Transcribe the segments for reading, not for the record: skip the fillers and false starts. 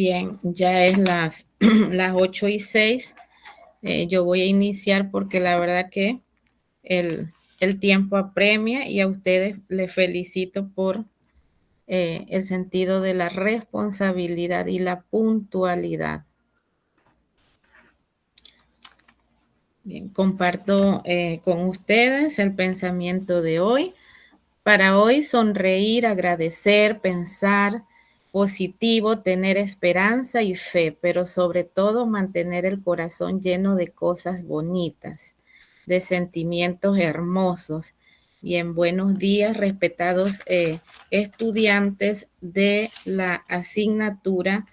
Bien, ya es las 8:06. Yo voy a iniciar porque la verdad que el tiempo apremia y a ustedes les felicito por el sentido de la responsabilidad y la puntualidad. Bien, comparto con ustedes el pensamiento de hoy. Para hoy, sonreír, agradecer, pensar positivo, tener esperanza y fe, pero sobre todo mantener el corazón lleno de cosas bonitas, de sentimientos hermosos. Y en buenos días, respetados estudiantes de la asignatura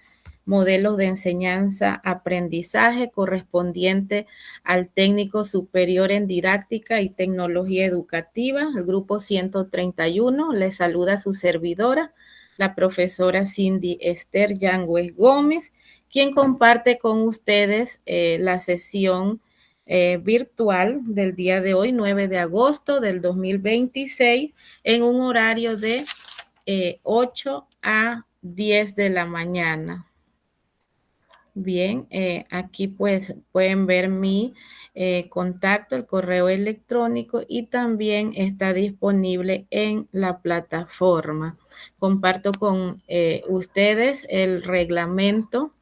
Modelos de Enseñanza Aprendizaje correspondiente al Técnico Superior en Didáctica y Tecnología Educativa, el grupo 131. Les saluda su servidora, la profesora Cindy Esther Yangües Gómez, quien comparte con ustedes la sesión virtual del día de hoy, 9 de agosto del 2026, en un horario de 8 a 10 de la mañana. Bien, aquí pues pueden ver mi contacto, el correo electrónico, y también está disponible en la plataforma. Comparto con ustedes el reglamento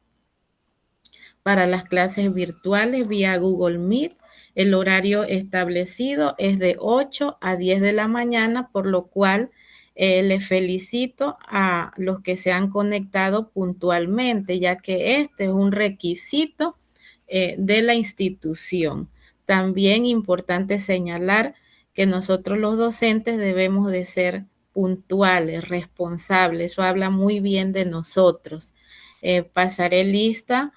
para las clases virtuales vía Google Meet. El horario establecido es de 8 a 10 de la mañana, por lo cual les felicito a los que se han conectado puntualmente, ya que este es un requisito de la institución. También importante señalar que nosotros los docentes debemos de ser puntuales, responsables. Eso habla muy bien de nosotros. Pasaré lista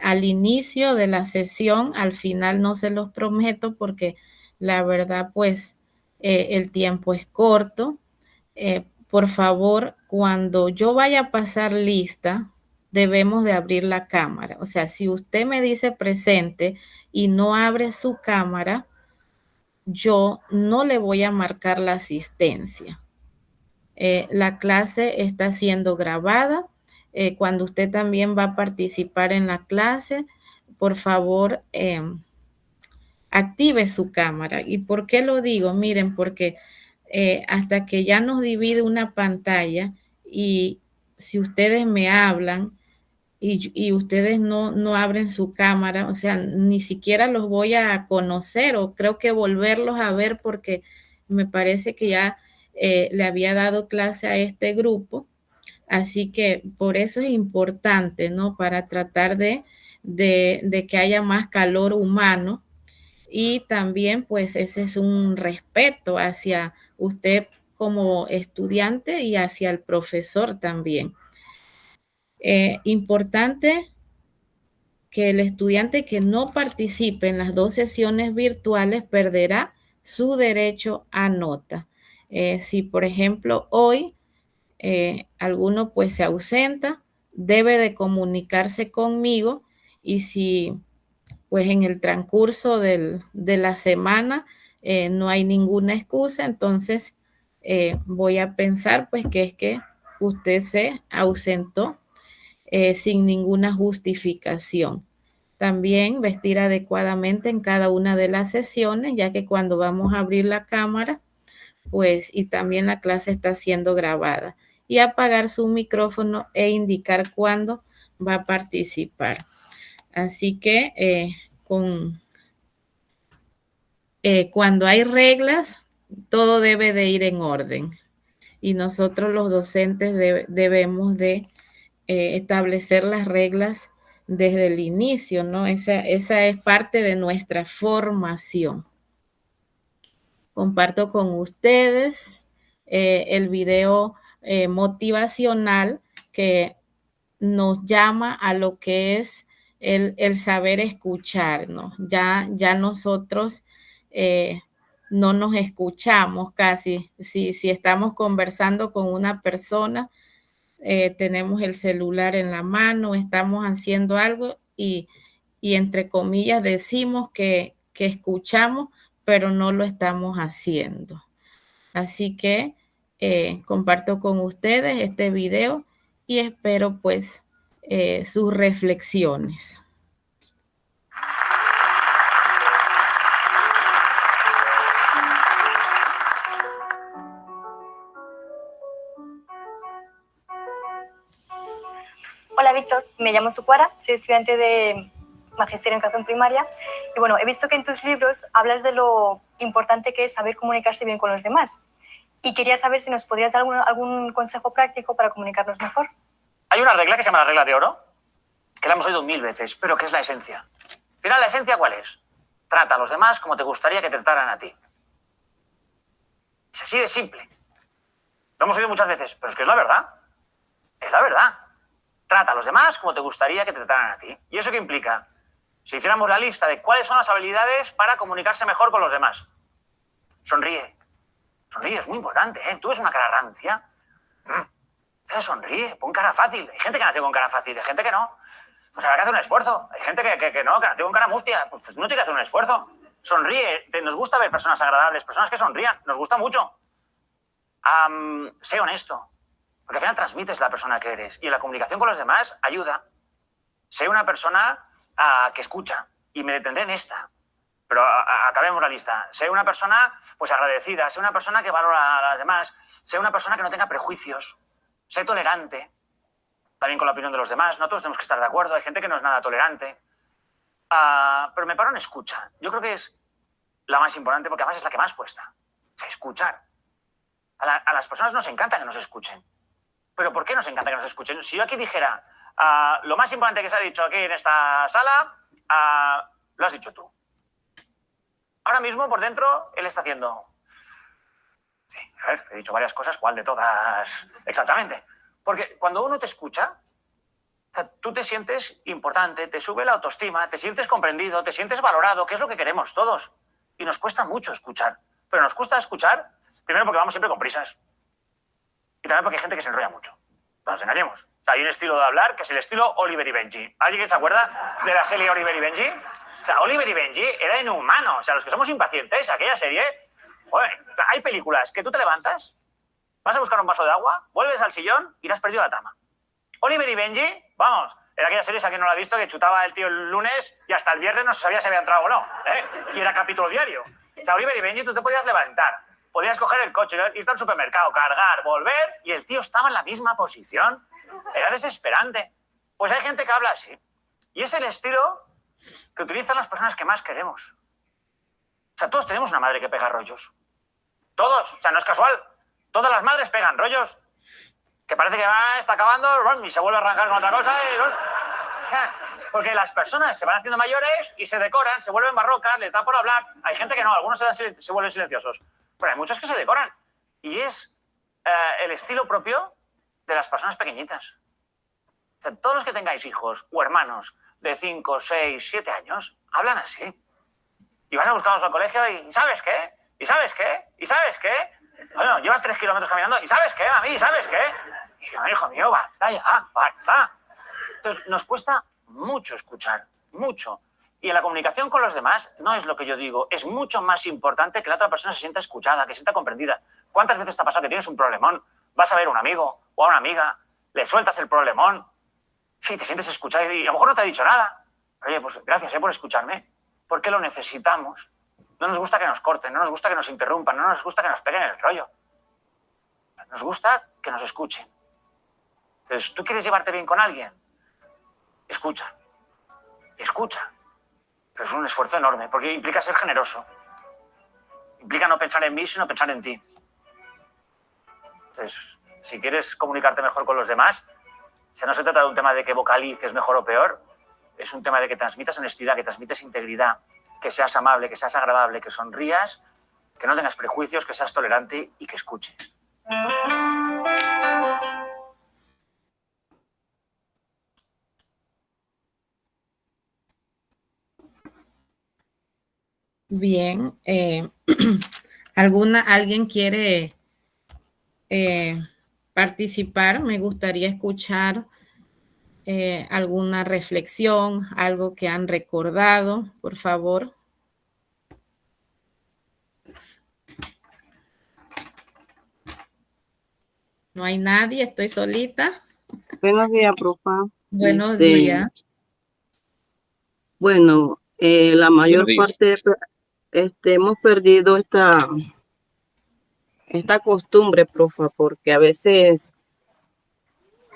al inicio de la sesión. Al final no se los prometo porque la verdad pues el tiempo es corto. Por favor, cuando yo vaya a pasar lista, debemos de abrir la cámara. O sea, si usted me dice presente y no abre su cámara, yo no le voy a marcar la asistencia. La clase está siendo grabada. Cuando usted también va a participar en la clase, por favor, active su cámara. ¿Y por qué lo digo? Miren, porque hasta que ya nos divide una pantalla y si ustedes me hablan y ustedes no abren su cámara, o sea, ni siquiera los voy a conocer o creo que volverlos a ver porque me parece que ya le había dado clase a este grupo. Así que por eso es importante, ¿no? Para tratar de que haya más calor humano y también pues ese es un respeto hacia usted como estudiante y hacia el profesor también. Importante que el estudiante que no participe en las 2 sesiones virtuales perderá su derecho a nota. Si por ejemplo hoy alguno pues se ausenta, debe de comunicarse conmigo y si pues en el transcurso de la semana no hay ninguna excusa, entonces voy a pensar pues que es que usted se ausentó sin ninguna justificación. También vestir adecuadamente en cada una de las sesiones, ya que cuando vamos a abrir la cámara, pues y también la clase está siendo grabada. Y apagar su micrófono e indicar cuándo va a participar. Así que cuando hay reglas, todo debe de ir en orden. Y nosotros los docentes debemos de establecer las reglas desde el inicio, ¿no? Esa es parte de nuestra formación. Comparto con ustedes el video motivacional que nos llama a lo que es el saber escuchar, ¿no? Ya nosotros no nos escuchamos casi. Si estamos conversando con una persona, tenemos el celular en la mano, estamos haciendo algo y entre comillas decimos que escuchamos, pero no lo estamos haciendo. Así que comparto con ustedes este video y espero pues sus reflexiones. Hola Víctor, me llamo Sucuara, soy estudiante de Magisterio en Educación Primaria y bueno, he visto que en tus libros hablas de lo importante que es saber comunicarse bien con los demás y quería saber si nos podrías dar algún consejo práctico para comunicarnos mejor. Hay una regla que se llama la regla de oro, que la hemos oído 1000 veces, pero que es la esencia. Al final, ¿la esencia cuál es? Trata a los demás como te gustaría que te trataran a ti. Es así de simple. Lo hemos oído muchas veces, pero es que es la verdad. Es la verdad. Trata a los demás como te gustaría que te trataran a ti. ¿Y eso qué implica? Si hiciéramos la lista de cuáles son las habilidades para comunicarse mejor con los demás. Sonríe. Sonríe, es muy importante, ¿eh? Tú ves una cara rancia. Sonríe, pon cara fácil. Hay gente que nació con cara fácil, hay gente que no. Pues habrá que hacer un esfuerzo. Hay gente que no, que nació con cara mustia. Pues no tiene que hacer un esfuerzo. Sonríe. Nos gusta ver personas agradables, personas que sonrían. Nos gusta mucho. Sé honesto. Porque al final transmites la persona que eres. Y en la comunicación con los demás ayuda. Sé una persona que escucha. Y me detendré en esta. Pero acabemos la lista. Sé una persona pues agradecida. Sé una persona que valora a las demás. Sé una persona que no tenga prejuicios. Sé tolerante. También con la opinión de los demás. No todos tenemos que estar de acuerdo. Hay gente que no es nada tolerante. Pero me paro en escucha. Yo creo que es la más importante porque además es la que más cuesta. O sea, escuchar. A las personas nos encanta que nos escuchen. ¿Pero por qué nos encanta que nos escuchen? Si yo aquí dijera lo más importante que se ha dicho aquí en esta sala, lo has dicho tú. Ahora mismo por dentro él está haciendo... Sí, a ver, he dicho varias cosas, ¿cuál de todas? Exactamente. Porque cuando uno te escucha, tú te sientes importante, te sube la autoestima, te sientes comprendido, te sientes valorado, que es lo que queremos todos. Y nos cuesta mucho escuchar. Pero nos cuesta escuchar, primero porque vamos siempre con prisas. Y también porque hay gente que se enrolla mucho. No nos engañemos. O sea, hay un estilo de hablar que es el estilo Oliver y Benji. ¿Alguien se acuerda de la serie Oliver y Benji? O sea, Oliver y Benji era inhumano. O sea, los que somos impacientes, aquella serie... Joder, hay películas que tú te levantas, vas a buscar un vaso de agua, vuelves al sillón y te has perdido la trama. Oliver y Benji, vamos, era aquella serie, si alguien no la ha visto, que chutaba el tío el lunes y hasta el viernes no se sabía si había entrado o no. Y era capítulo diario. O sea, Oliver y Benji, tú te podías levantar, podías coger el coche, irte al supermercado, cargar, volver, y el tío estaba en la misma posición. Era desesperante. Pues hay gente que habla así. Y es el estilo que utilizan las personas que más queremos. O sea, todos tenemos una madre que pega rollos. Todos. O sea, no es casual. Todas las madres pegan rollos. Que parece que está acabando y se vuelve a arrancar con otra cosa. Porque las personas se van haciendo mayores y se decoran, se vuelven barrocas, les da por hablar. Hay gente que no, algunos se vuelven silenciosos. Pero hay muchos que se decoran. Y es el estilo propio de las personas pequeñitas. O sea, todos los que tengáis hijos o hermanos de 5, 6, 7 años, hablan así. Y vas a buscarlos al colegio y ¿sabes qué? ¿Y sabes qué? ¿Y sabes qué? Bueno, llevas 3 kilómetros caminando ¿y sabes qué, mami? ¿Y sabes qué? Y yo, hijo mío, basta ya, basta. Entonces, nos cuesta mucho escuchar, mucho. Y en la comunicación con los demás no es lo que yo digo, es mucho más importante que la otra persona se sienta escuchada, que se sienta comprendida. ¿Cuántas veces te ha pasado que tienes un problemón? Vas a ver a un amigo o a una amiga, le sueltas el problemón, sí, te sientes escuchado y a lo mejor no te ha dicho nada. Oye, pues gracias por escucharme, porque lo necesitamos. No nos gusta que nos corten, no nos gusta que nos interrumpan, no nos gusta que nos peguen el rollo. Nos gusta que nos escuchen. Entonces, ¿tú quieres llevarte bien con alguien? Escucha. Escucha. Pero es un esfuerzo enorme, porque implica ser generoso. Implica no pensar en mí, sino pensar en ti. Entonces, si quieres comunicarte mejor con los demás, o sea, no se trata de un tema de que vocalices mejor o peor, es un tema de que transmitas honestidad, que transmites integridad, que seas amable, que seas agradable, que sonrías, que no tengas prejuicios, que seas tolerante y que escuches. Bien, ¿alguien quiere participar? Me gustaría escuchar alguna reflexión, algo que han recordado, por favor. No hay nadie, estoy solita. Buenos días, profa. Buenos días. Bueno, la mayor Buenos días. parte, hemos perdido esta costumbre, profa, porque a veces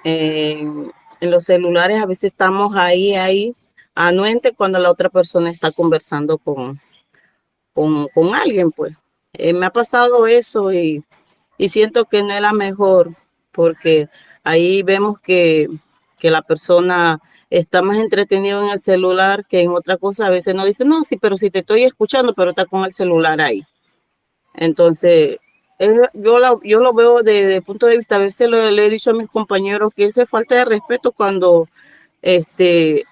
en los celulares a veces estamos ahí, anuente cuando la otra persona está conversando con alguien, pues. Me ha pasado eso y siento que no es la mejor, porque ahí vemos que la persona está más entretenido en el celular que en otra cosa. A veces no dice, no, sí, pero si te estoy escuchando, pero está con el celular ahí. Entonces, yo lo veo desde el punto de vista, a veces le he dicho a mis compañeros que eso es falta de respeto cuando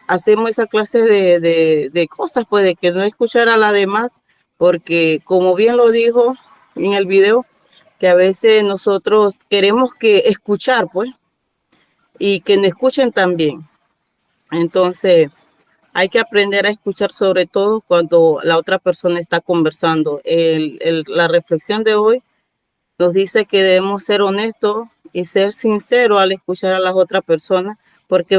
hacemos esa clase de cosas, pues de que no escuchar a la demás, porque como bien lo dijo en el video, que a veces nosotros queremos que escuchar, pues, y que nos escuchen también. Entonces, hay que aprender a escuchar sobre todo cuando la otra persona está conversando. La reflexión de hoy nos dice que debemos ser honestos y ser sinceros al escuchar a las otras personas, porque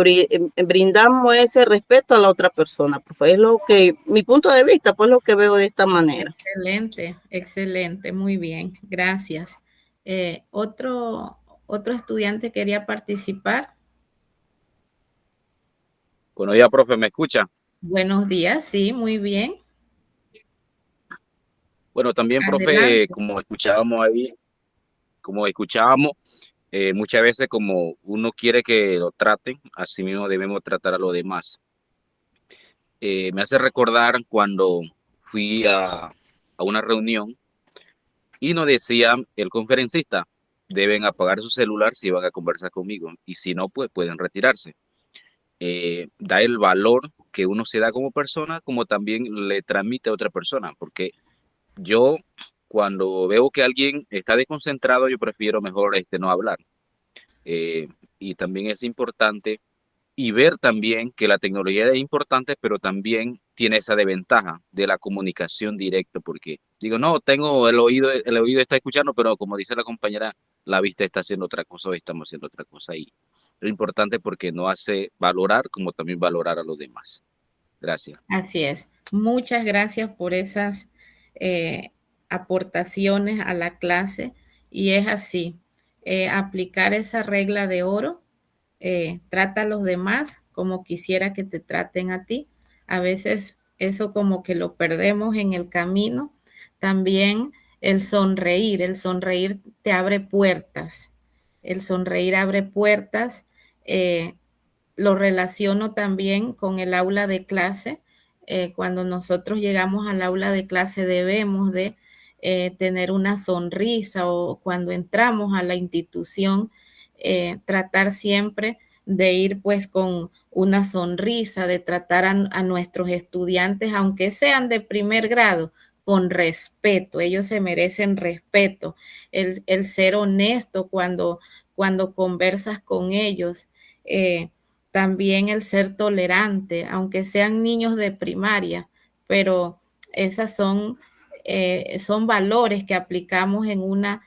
brindamos ese respeto a la otra persona. Pues es lo que, mi punto de vista, pues lo que veo de esta manera. Excelente, excelente, muy bien, gracias. Otro estudiante quería participar. Buenos días, profe, ¿me escucha? Buenos días, sí, muy bien. Bueno, también, profe, Adelante. como escuchábamos, muchas veces como uno quiere que lo traten, así mismo debemos tratar a los demás. Me hace recordar cuando fui a una reunión y nos decía el conferencista, deben apagar su celular si van a conversar conmigo y si no, pues pueden retirarse. Da el valor que uno se da como persona, como también le transmite a otra persona, porque yo cuando veo que alguien está desconcentrado, yo prefiero mejor no hablar. Y también es importante y ver también que la tecnología es importante, pero también tiene esa desventaja de la comunicación directa, porque digo, no, tengo el oído está escuchando, pero como dice la compañera, la vista está haciendo otra cosa o estamos haciendo otra cosa. Y lo importante porque no hace valorar como también valorar a los demás. Gracias. Así es. Muchas gracias por esas aportaciones a la clase. Y es así, aplicar esa regla de oro, trata a los demás como quisiera que te traten a ti. A veces eso como que lo perdemos en el camino. También el sonreír te abre puertas. El sonreír abre puertas. Lo relaciono también con el aula de clase. Cuando nosotros llegamos al aula de clase debemos de tener una sonrisa, o cuando entramos a la institución, tratar siempre de ir pues con una sonrisa, de tratar a nuestros estudiantes, aunque sean de primer grado, con respeto. Ellos se merecen respeto. El ser honesto cuando conversas con ellos. También el ser tolerante, aunque sean niños de primaria, pero esas son valores que aplicamos en una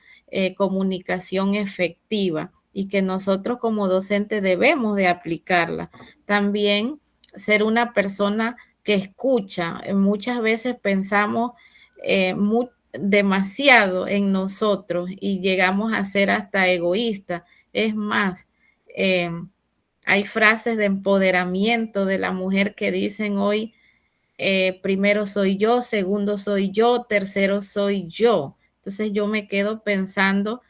comunicación efectiva y que nosotros como docentes debemos de aplicarla. También ser una persona que escucha. Muchas veces pensamos demasiado en nosotros y llegamos a ser hasta egoístas. Es más, hay frases de empoderamiento de la mujer que dicen hoy, primero soy yo, segundo soy yo, tercero soy yo. Entonces yo me quedo pensando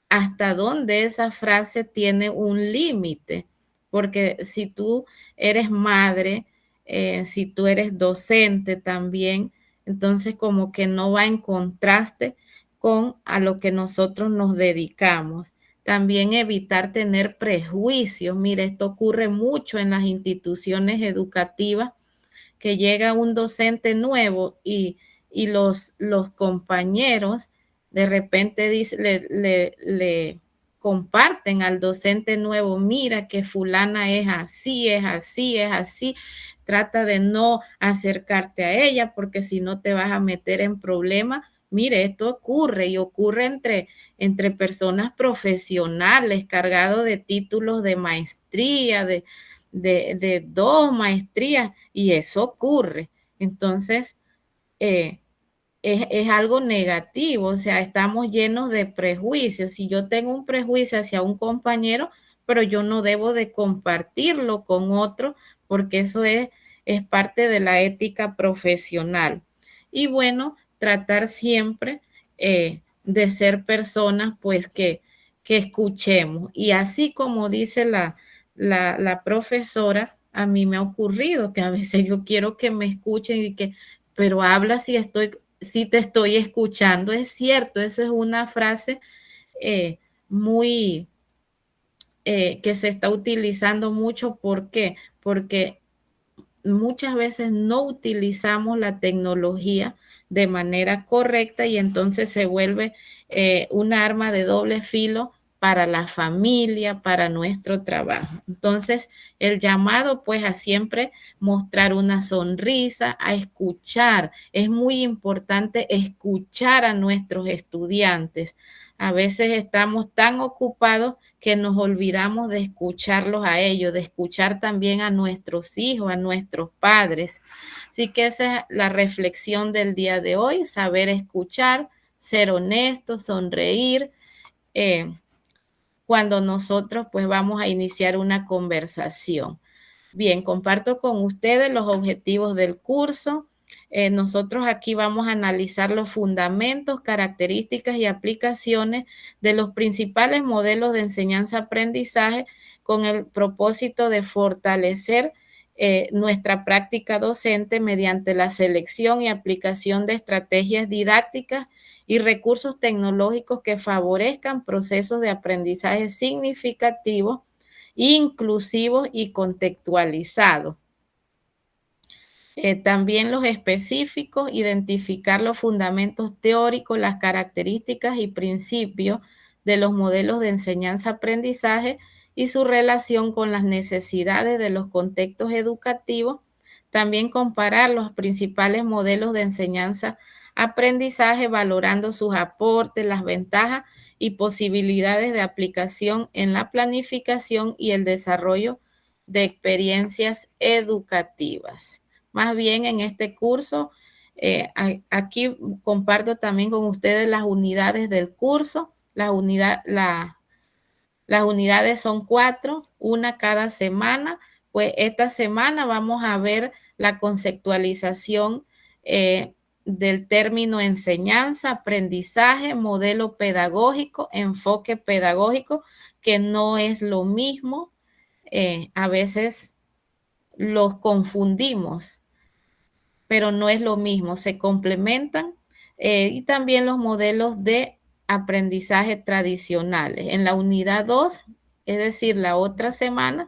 hasta dónde esa frase tiene un límite, porque si tú eres madre, si tú eres docente también, entonces como que no va en contraste con a lo que nosotros nos dedicamos. También evitar tener prejuicios. Mire, esto ocurre mucho en las instituciones educativas, que llega un docente nuevo y los compañeros de repente le comparten al docente nuevo, mira que fulana es así, es así, es así, trata de no acercarte a ella porque si no te vas a meter en problemas. Mire, esto ocurre y ocurre entre personas profesionales cargados de títulos de maestría, de 2 maestrías, y eso ocurre. Entonces, es algo negativo, o sea, estamos llenos de prejuicios. Si yo tengo un prejuicio hacia un compañero, pero yo no debo de compartirlo con otro, porque eso es parte de la ética profesional. Y bueno, tratar siempre de ser personas pues que escuchemos. Y así como dice la profesora, a mí me ha ocurrido que a veces yo quiero que me escuchen y que, pero habla si te estoy escuchando. Es cierto, eso es una frase muy que se está utilizando mucho. ¿Por qué? Porque muchas veces no utilizamos la tecnología de manera correcta y entonces se vuelve un arma de doble filo para la familia, para nuestro trabajo. Entonces, el llamado pues a siempre mostrar una sonrisa, a escuchar. Es muy importante escuchar a nuestros estudiantes. A veces estamos tan ocupados que nos olvidamos de escucharlos a ellos, de escuchar también a nuestros hijos, a nuestros padres. Así que esa es la reflexión del día de hoy: saber escuchar, ser honestos, sonreír, cuando nosotros pues vamos a iniciar una conversación. Bien, comparto con ustedes los objetivos del curso. Nosotros aquí vamos a analizar los fundamentos, características y aplicaciones de los principales modelos de enseñanza-aprendizaje con el propósito de fortalecer nuestra práctica docente mediante la selección y aplicación de estrategias didácticas y recursos tecnológicos que favorezcan procesos de aprendizaje significativos, inclusivos y contextualizados. También los específicos, identificar los fundamentos teóricos, las características y principios de los modelos de enseñanza-aprendizaje y su relación con las necesidades de los contextos educativos. También comparar los principales modelos de enseñanza-aprendizaje, valorando sus aportes, las ventajas y posibilidades de aplicación en la planificación y el desarrollo de experiencias educativas. Más bien, en este curso, aquí comparto también con ustedes las unidades del curso. Las unidades son 4, una cada semana. Pues esta semana vamos a ver la conceptualización del término enseñanza, aprendizaje, modelo pedagógico, enfoque pedagógico, que no es lo mismo. A veces los confundimos, pero no es lo mismo, se complementan. Y también los modelos de aprendizaje tradicionales. En la unidad 2, es decir, la otra semana,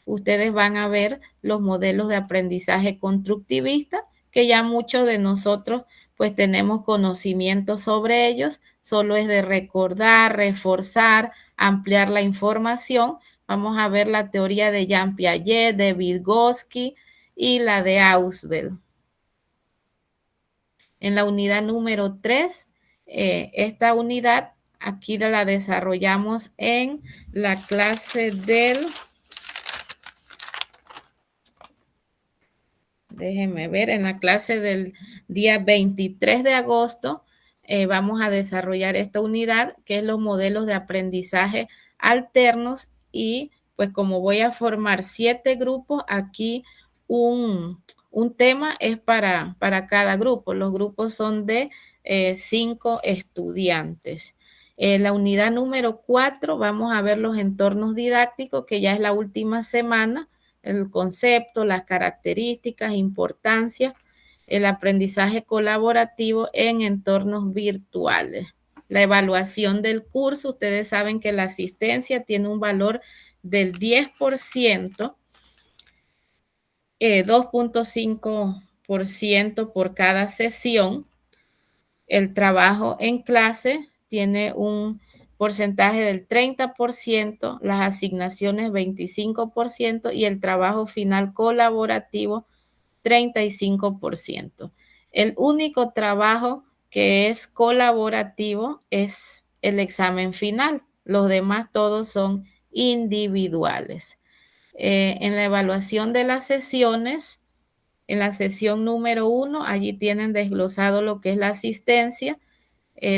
ustedes van a ver los modelos de aprendizaje constructivista, que ya muchos de nosotros pues tenemos conocimiento sobre ellos. Solo es de recordar, reforzar, ampliar la información. Vamos a ver la teoría de Jean Piaget, de Vygotsky y la de Ausubel. En la unidad número 3, esta unidad aquí la desarrollamos en la clase del, déjenme ver, en la clase del día 23 de agosto. Vamos a desarrollar esta unidad, que es los modelos de aprendizaje alternos. Y pues como voy a formar 7 grupos, aquí un tema es para cada grupo. Los grupos son de 5 estudiantes. En la unidad número 4 vamos a ver los entornos didácticos, que ya es la última semana. El concepto, las características, importancia, el aprendizaje colaborativo en entornos virtuales. La evaluación del curso, ustedes saben que la asistencia tiene un valor del 10%, 2.5% por cada sesión. El trabajo en clase tiene un porcentaje del 30%, las asignaciones 25% y el trabajo final colaborativo 35%. El único trabajo que es colaborativo es el examen final. Los demás todos son individuales. En la evaluación de las sesiones, en la sesión número 1, allí tienen desglosado lo que es la asistencia.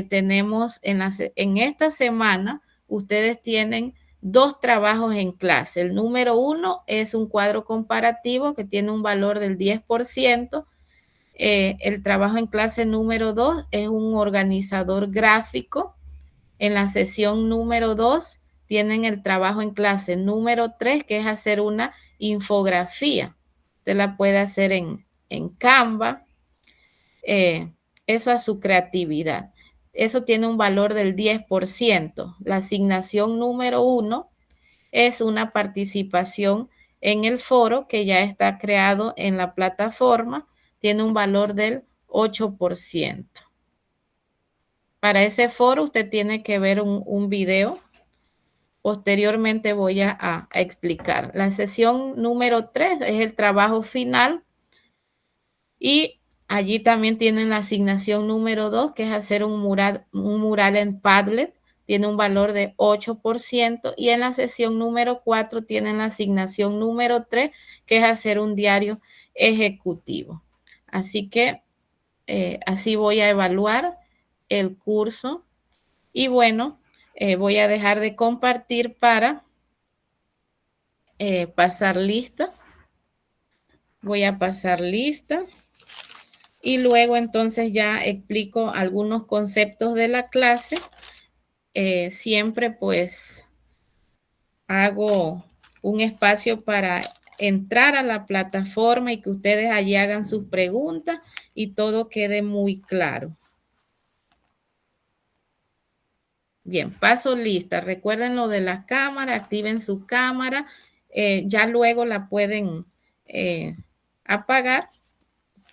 Tenemos en esta semana, ustedes tienen 2 trabajos en clase. El número 1 es un cuadro comparativo que tiene un valor del 10%. El trabajo en clase número 2 es un organizador gráfico. En la sesión número 2 tienen el trabajo en clase número 3, que es hacer una infografía. Usted la puede hacer en Canva. Eso a su creatividad. Eso tiene un valor del 10%. La asignación número 1 es una participación en el foro que ya está creado en la plataforma. Tiene un valor del 8%. Para ese foro usted tiene que ver un video. Posteriormente voy a explicar. La sesión número 3 es el trabajo final y allí también tienen la asignación número 2, que es hacer un mural en Padlet. Tiene un valor de 8%. Y en la sesión número 4 tienen la asignación número 3, que es hacer un diario ejecutivo. Así que así voy a evaluar el curso. Y bueno, voy a dejar de compartir para pasar lista. Voy a pasar lista. Y luego entonces ya explico algunos conceptos de la clase. Siempre pues hago un espacio para entrar a la plataforma y que ustedes allí hagan sus preguntas y todo quede muy claro. Bien, paso lista. Recuerden lo de la cámara, activen su cámara. Ya luego la pueden apagar,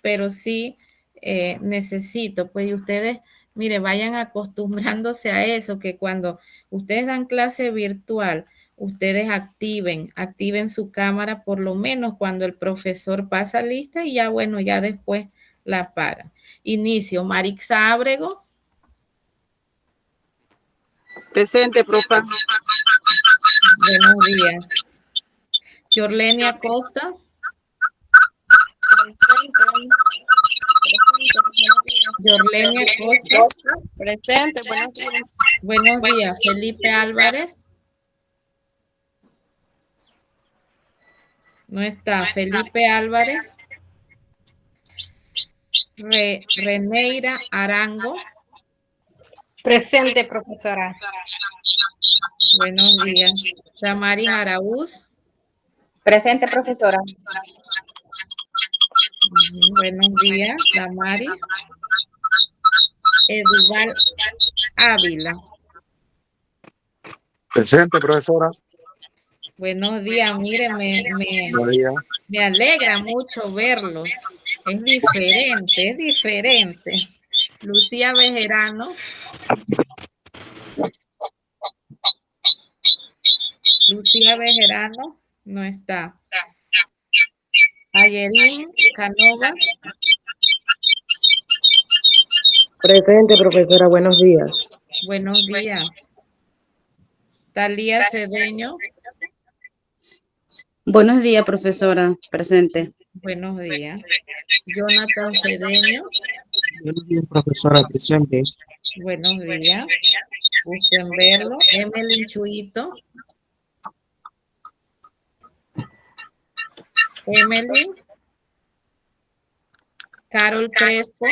pero sí necesito, pues ustedes, mire, vayan acostumbrándose a eso, que cuando ustedes dan clase virtual, ustedes activen su cámara por lo menos cuando el profesor pasa lista y ya bueno, ya después la apagan. Inicio, Marixa Ábrego. Presente, profe. Buenos días. Yorlenia Costa. Yorlenia Costa. Presente, buenos días. Buenos días. Felipe Álvarez. No está. Felipe Álvarez. Reneira Arango. Presente, profesora. Buenos días. Damaris Araúz. Presente, profesora. Buenos días, Damaris. Eduval Ávila. Presente, profesora. Buenos días, mire, me alegra mucho verlos. Es diferente. Lucía Bejerano. Lucía Bejerano no está. Ayerín Canova. Presente, profesora, buenos días. Buenos días. Talía Cedeño. Buenos días, profesora. Presente. Buenos días. Jonathan Cedeño. Buenos días, profesora. Presente. Buenos días. Gusten verlo. Emily Chuito. Emily. Carol Crespo.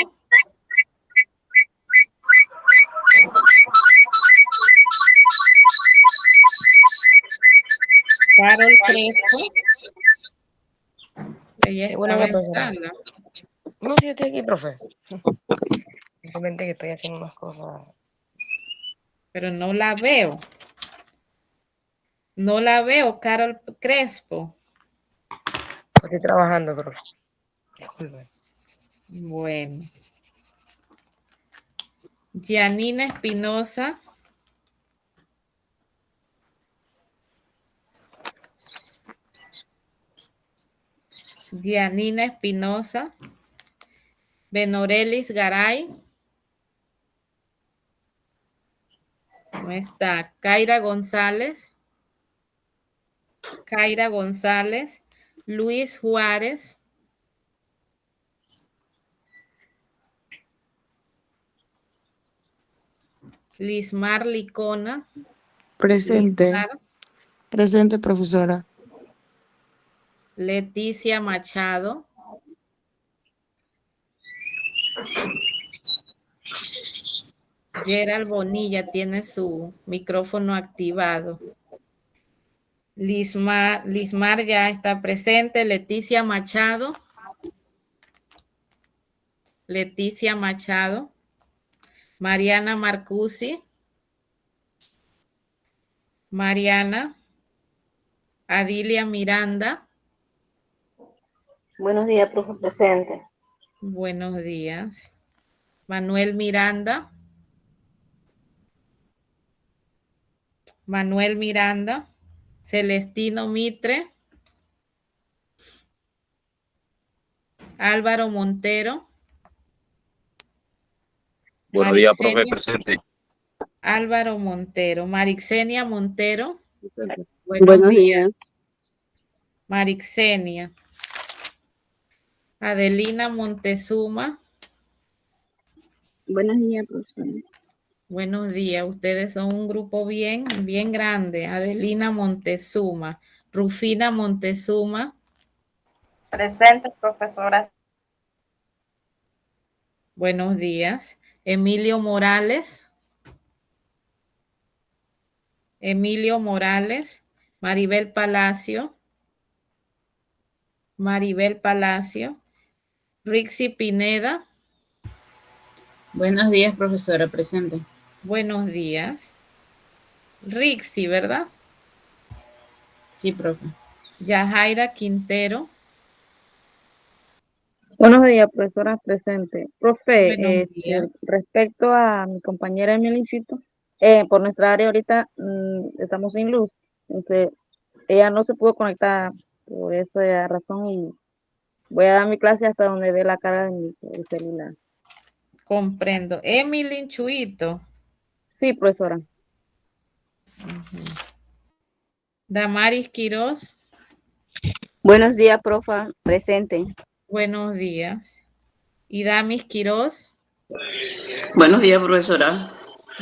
Carol Crespo. Ella estaba en sala. No, sí, yo estoy aquí, profe. Simplemente que estoy haciendo unas cosas. Pero no la veo. No la veo, Carol Crespo. Estoy trabajando, profe. Disculpe. Bueno. Janina Espinosa. Dianina Espinosa. Benorelis Garay. No está. Kaira González. Kaira González, Luis Juárez, Lismar Licona, Presente. Lismar, Presente, profesora. Leticia Machado, Gerald Bonilla tiene su micrófono activado. Lismar ya está presente. Leticia Machado. Leticia Machado. Mariana Marcusi. Mariana. Adilia Miranda. Buenos días, profe, presente. Buenos días. Manuel Miranda. Manuel Miranda. Celestino Mitre. Álvaro Montero. Buenos días, profe, presente. Álvaro Montero. Marixenia Montero. Buenos días. Marixenia. Adelina Montezuma. Buenos días, profesora. Buenos días. Ustedes son un grupo bien grande. Adelina Montezuma. Rufina Montezuma. Presente, profesora. Buenos días. Emilio Morales. Emilio Morales. Maribel Palacio. Maribel Palacio. Rixi Pineda. Buenos días, profesora. Presente. Buenos días. Rixi, ¿verdad? Sí, profe. Yajaira Quintero. Buenos días, profesora presente. Profe, Buenos días. respecto a mi compañera Emilicito, por nuestra área ahorita estamos sin luz, entonces ella no se pudo conectar por esa razón y voy a dar mi clase hasta donde dé la carga de mi celular. Comprendo. Emily Chuito. Sí, profesora. Damaris Quiroz. Buenos días, profa. Presente. Buenos días. Idamis Quiroz. Buenos días, profesora.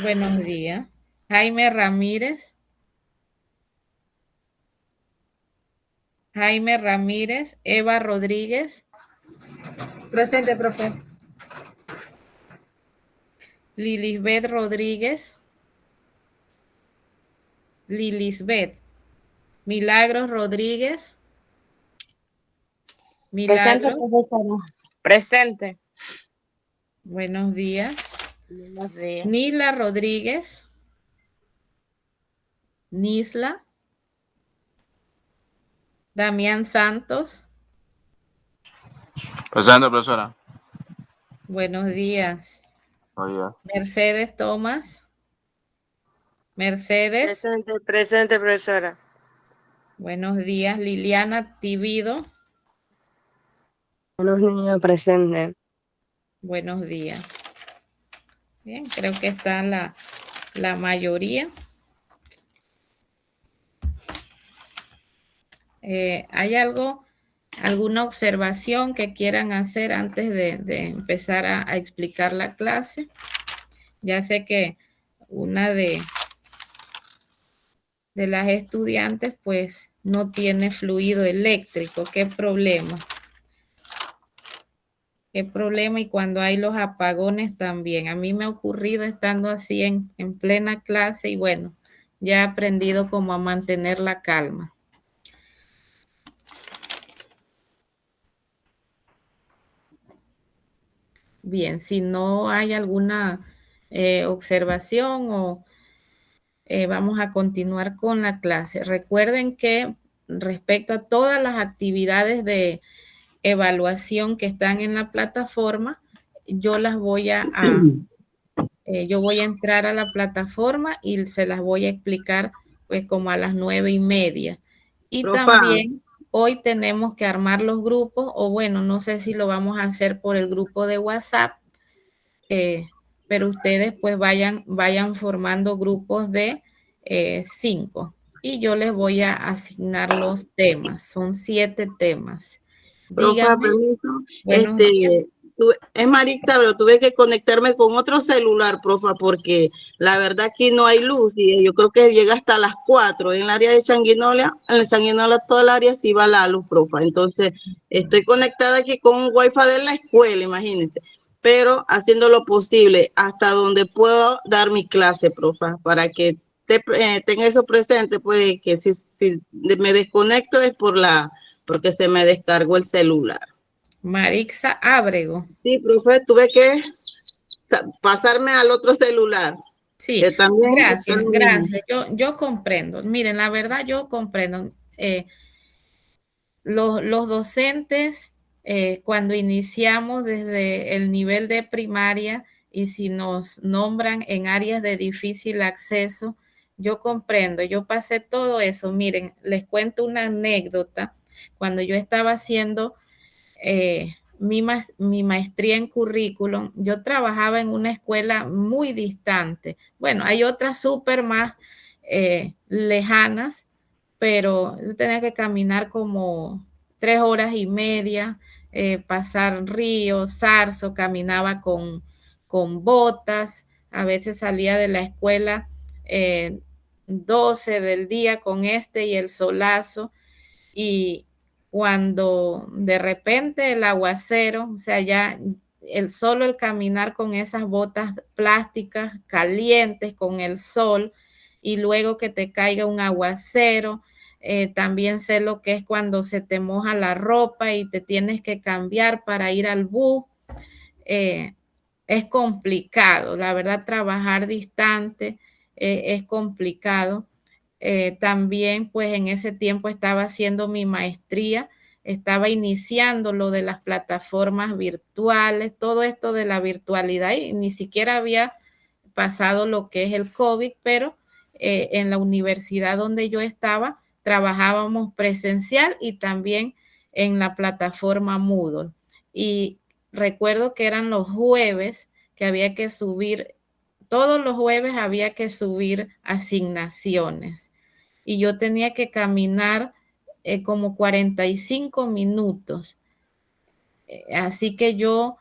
Buenos días. Jaime Ramírez. Jaime Ramírez. Eva Rodríguez. Presente, profe. Lilisbeth Rodríguez. Lilisbeth. Milagros Rodríguez. Presente, Milagros. profesora. Presente. Buenos días. Buenos días. Nila Rodríguez. Nisla. Damián Santos. Presente, profesora. Buenos días. Buenos días. Mercedes Tomás. Mercedes. Presente, profesora. Buenos días. Liliana Tibido. Buenos días, presente. Buenos días. Bien, creo que está la mayoría. ¿Hay alguna observación que quieran hacer antes de empezar a explicar la clase? Ya sé que una de las estudiantes pues no tiene fluido eléctrico. ¿Qué problema? ¿Qué problema? Y cuando hay los apagones también. A mí me ha ocurrido estando así en plena clase y bueno, ya he aprendido como a mantener la calma. Bien, si no hay alguna observación o vamos a continuar con la clase. Recuerden que respecto a todas las actividades de evaluación que están en la plataforma, yo las voy yo voy a entrar a la plataforma y se las voy a explicar pues como a las 9:30. Y Profa. también hoy tenemos que armar los grupos, o bueno, no sé si lo vamos a hacer por el grupo de WhatsApp, pero ustedes pues vayan formando grupos de 5. y yo les voy a asignar los temas. Son 7 temas. Profa, Dígame. permiso. Buenos días. Es Marixa, pero tuve que conectarme con otro celular, profa, porque la verdad aquí no hay luz y yo creo que llega hasta las 4. En el área de Changuinola, en el Changuinola toda el área sí va la luz, profa. Entonces, estoy conectada aquí con un wifi de la escuela, imagínense, pero haciendo lo posible hasta donde puedo dar mi clase, profa, para que tenga eso presente, pues que si me desconecto es porque se me descargó el celular. Marixa Ábrego. Sí, profe, tuve que pasarme al otro celular. Sí, También gracias. Yo comprendo. Miren, la verdad yo comprendo. Los docentes, cuando iniciamos desde el nivel de primaria y si nos nombran en áreas de difícil acceso, yo comprendo, yo pasé todo eso. Miren, les cuento una anécdota. Cuando yo estaba haciendo mi maestría en currículum, yo trabajaba en una escuela muy distante. Bueno, hay otras súper más lejanas, pero yo tenía que caminar como 3 horas y media, pasar ríos, zarzo, caminaba con botas, a veces salía de la escuela 12 del día con y el solazo, y cuando de repente el aguacero, o sea, ya solo el caminar con esas botas plásticas calientes con el sol y luego que te caiga un aguacero, también sé lo que es cuando se te moja la ropa y te tienes que cambiar para ir al bus. Es complicado, la verdad, trabajar distante es complicado. También pues en ese tiempo estaba haciendo mi maestría, estaba iniciando lo de las plataformas virtuales, todo esto de la virtualidad y ni siquiera había pasado lo que es el COVID, pero en la universidad donde yo estaba trabajábamos presencial y también en la plataforma Moodle. Y recuerdo que eran los jueves que había que subir, todos los jueves había que subir asignaciones y yo tenía que caminar como 45 minutos. Así que yo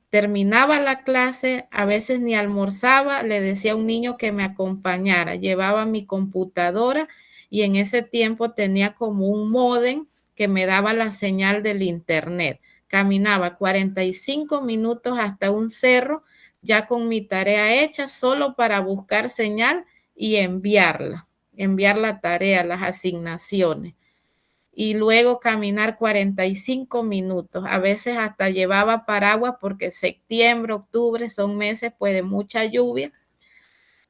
terminaba la clase, a veces ni almorzaba, le decía a un niño que me acompañara, llevaba mi computadora y en ese tiempo tenía como un módem que me daba la señal del internet. Caminaba 45 minutos hasta un cerro, ya con mi tarea hecha, solo para buscar señal y enviar la tarea, las asignaciones. Y luego caminar 45 minutos. A veces hasta llevaba paraguas porque septiembre, octubre son meses pues de mucha lluvia.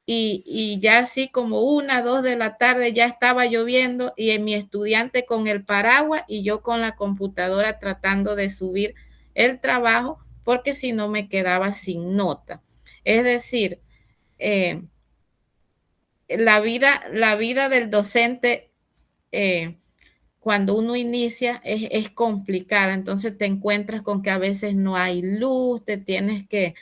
Y ya así como 1, 2 de la tarde ya estaba lloviendo y mi estudiante con el paraguas y yo con la computadora tratando de subir el trabajo porque si no me quedaba sin nota. Es decir, la vida del docente cuando uno inicia es complicada, entonces te encuentras con que a veces no hay luz, te tienes que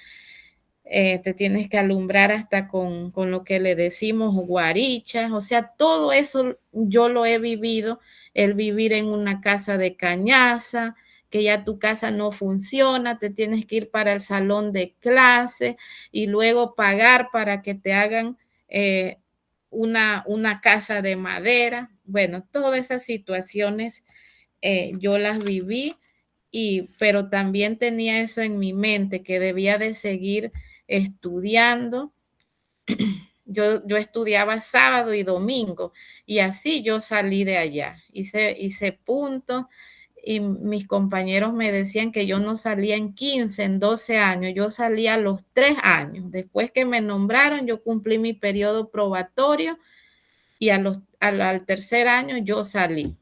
alumbrar hasta con lo que le decimos guarichas, o sea, todo eso yo lo he vivido, el vivir en una casa de cañaza, que ya tu casa no funciona, te tienes que ir para el salón de clase y luego pagar para que te hagan una casa de madera. Bueno, todas esas situaciones yo las viví, pero también tenía eso en mi mente, que debía de seguir estudiando. Yo estudiaba sábado y domingo y así yo salí de allá, hice punto y mis compañeros me decían que yo no salía en 15, en 12 años, yo salía a los 3 años. Después que me nombraron, yo cumplí mi periodo probatorio y al tercer año yo salí.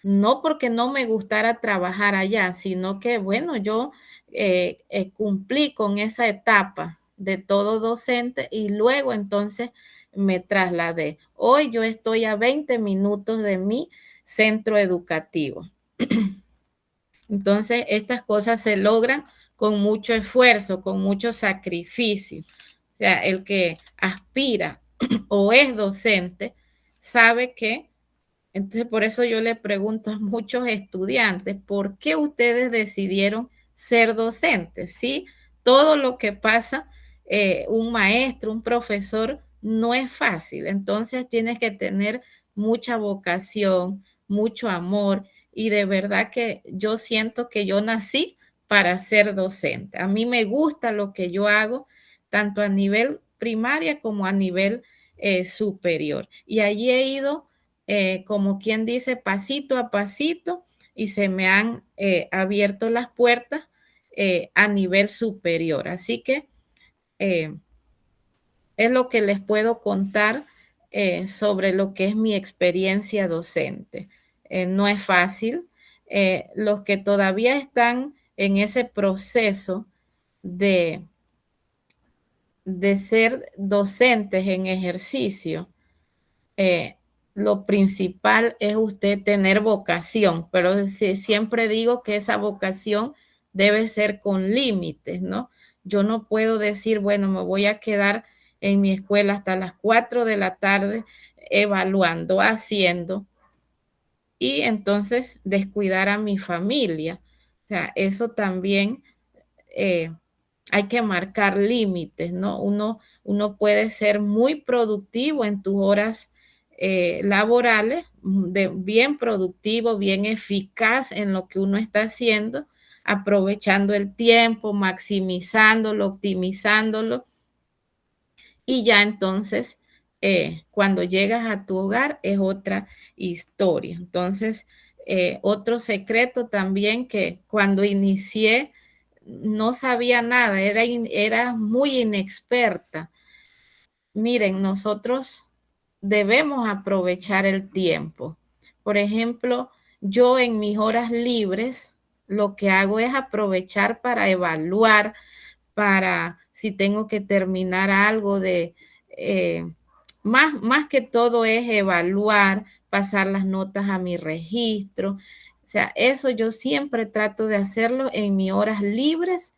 No porque no me gustara trabajar allá, sino que, bueno, yo cumplí con esa etapa de todo docente y luego entonces me trasladé. Hoy yo estoy a 20 minutos de mi centro educativo. Entonces, estas cosas se logran con mucho esfuerzo, con mucho sacrificio. O sea, el que aspira o es docente, sabe que, entonces por eso yo le pregunto a muchos estudiantes, ¿por qué ustedes decidieron ser docentes? ¿Sí? Todo lo que pasa, un maestro, un profesor, no es fácil. Entonces tienes que tener mucha vocación, mucho amor, y de verdad que yo siento que yo nací para ser docente. A mí me gusta lo que yo hago, tanto a nivel primaria como a nivel superior. Y allí he ido, como quien dice, pasito a pasito, y se me han abierto las puertas a nivel superior. Así que es lo que les puedo contar sobre lo que es mi experiencia docente. No es fácil. Los que todavía están en ese proceso de ser docentes en ejercicio, lo principal es usted tener vocación, pero siempre digo que esa vocación debe ser con límites, ¿no? Yo no puedo decir, bueno, me voy a quedar en mi escuela hasta las 4 de la tarde evaluando, haciendo, y entonces descuidar a mi familia. O sea, eso también hay que marcar límites, ¿no? Uno puede ser muy productivo en tus horas laborales, bien productivo, bien eficaz en lo que uno está haciendo, aprovechando el tiempo, maximizándolo, optimizándolo, y ya entonces cuando llegas a tu hogar es otra historia. Entonces, otro secreto también, que cuando inicié no sabía nada, era muy inexperta. Miren, nosotros debemos aprovechar el tiempo. Por ejemplo, yo en mis horas libres lo que hago es aprovechar para evaluar, para si tengo que terminar algo más que todo es evaluar, pasar las notas a mi registro. O sea, eso yo siempre trato de hacerlo en mis horas libres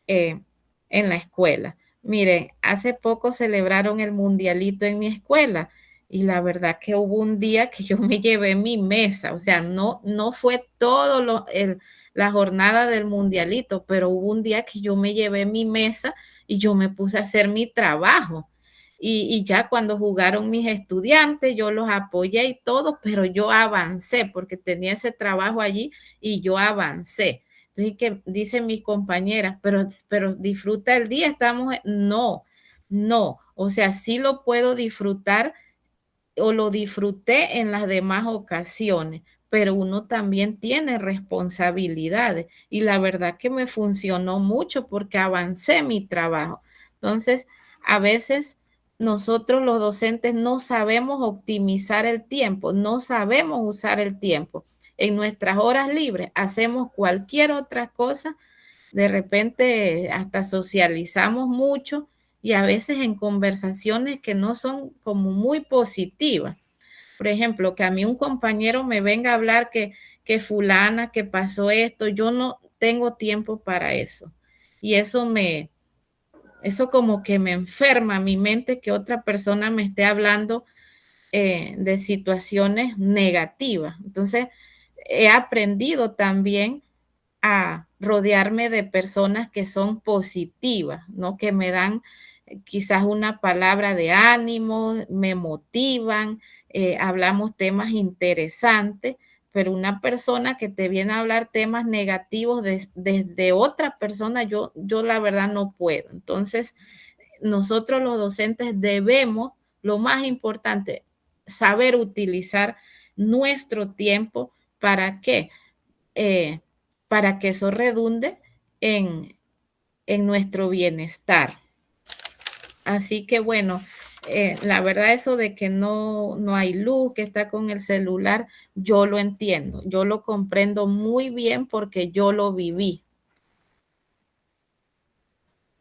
en la escuela. Miren, hace poco celebraron el mundialito en mi escuela, y la verdad que hubo un día que yo me llevé mi mesa. O sea, no fue todo la jornada del mundialito, pero hubo un día que yo me llevé mi mesa y yo me puse a hacer mi trabajo. Y ya cuando jugaron mis estudiantes, yo los apoyé y todo, pero yo avancé porque tenía ese trabajo allí y yo avancé. Entonces, que dicen mis compañeras, pero disfruta el día, no, o sea, sí lo puedo disfrutar, o lo disfruté en las demás ocasiones, pero uno también tiene responsabilidades, y la verdad que me funcionó mucho porque avancé mi trabajo. Entonces, a veces nosotros los docentes no sabemos optimizar el tiempo, no sabemos usar el tiempo. En nuestras horas libres hacemos cualquier otra cosa, de repente hasta socializamos mucho, y a veces en conversaciones que no son como muy positivas. Por ejemplo, que a mí un compañero me venga a hablar que fulana, que pasó esto, yo no tengo tiempo para eso. Y eso como que me enferma mi mente, que otra persona me esté hablando de situaciones negativas. Entonces, he aprendido también a rodearme de personas que son positivas, ¿no? Que me dan quizás una palabra de ánimo, me motivan, hablamos temas interesantes, pero una persona que te viene a hablar temas negativos desde otra persona, yo la verdad no puedo. Entonces, nosotros los docentes debemos, lo más importante, saber utilizar nuestro tiempo. ¿Para qué? Para que eso redunde en nuestro bienestar. Así que bueno, la verdad, eso de que no hay luz, que está con el celular, yo lo entiendo, yo lo comprendo muy bien porque yo lo viví.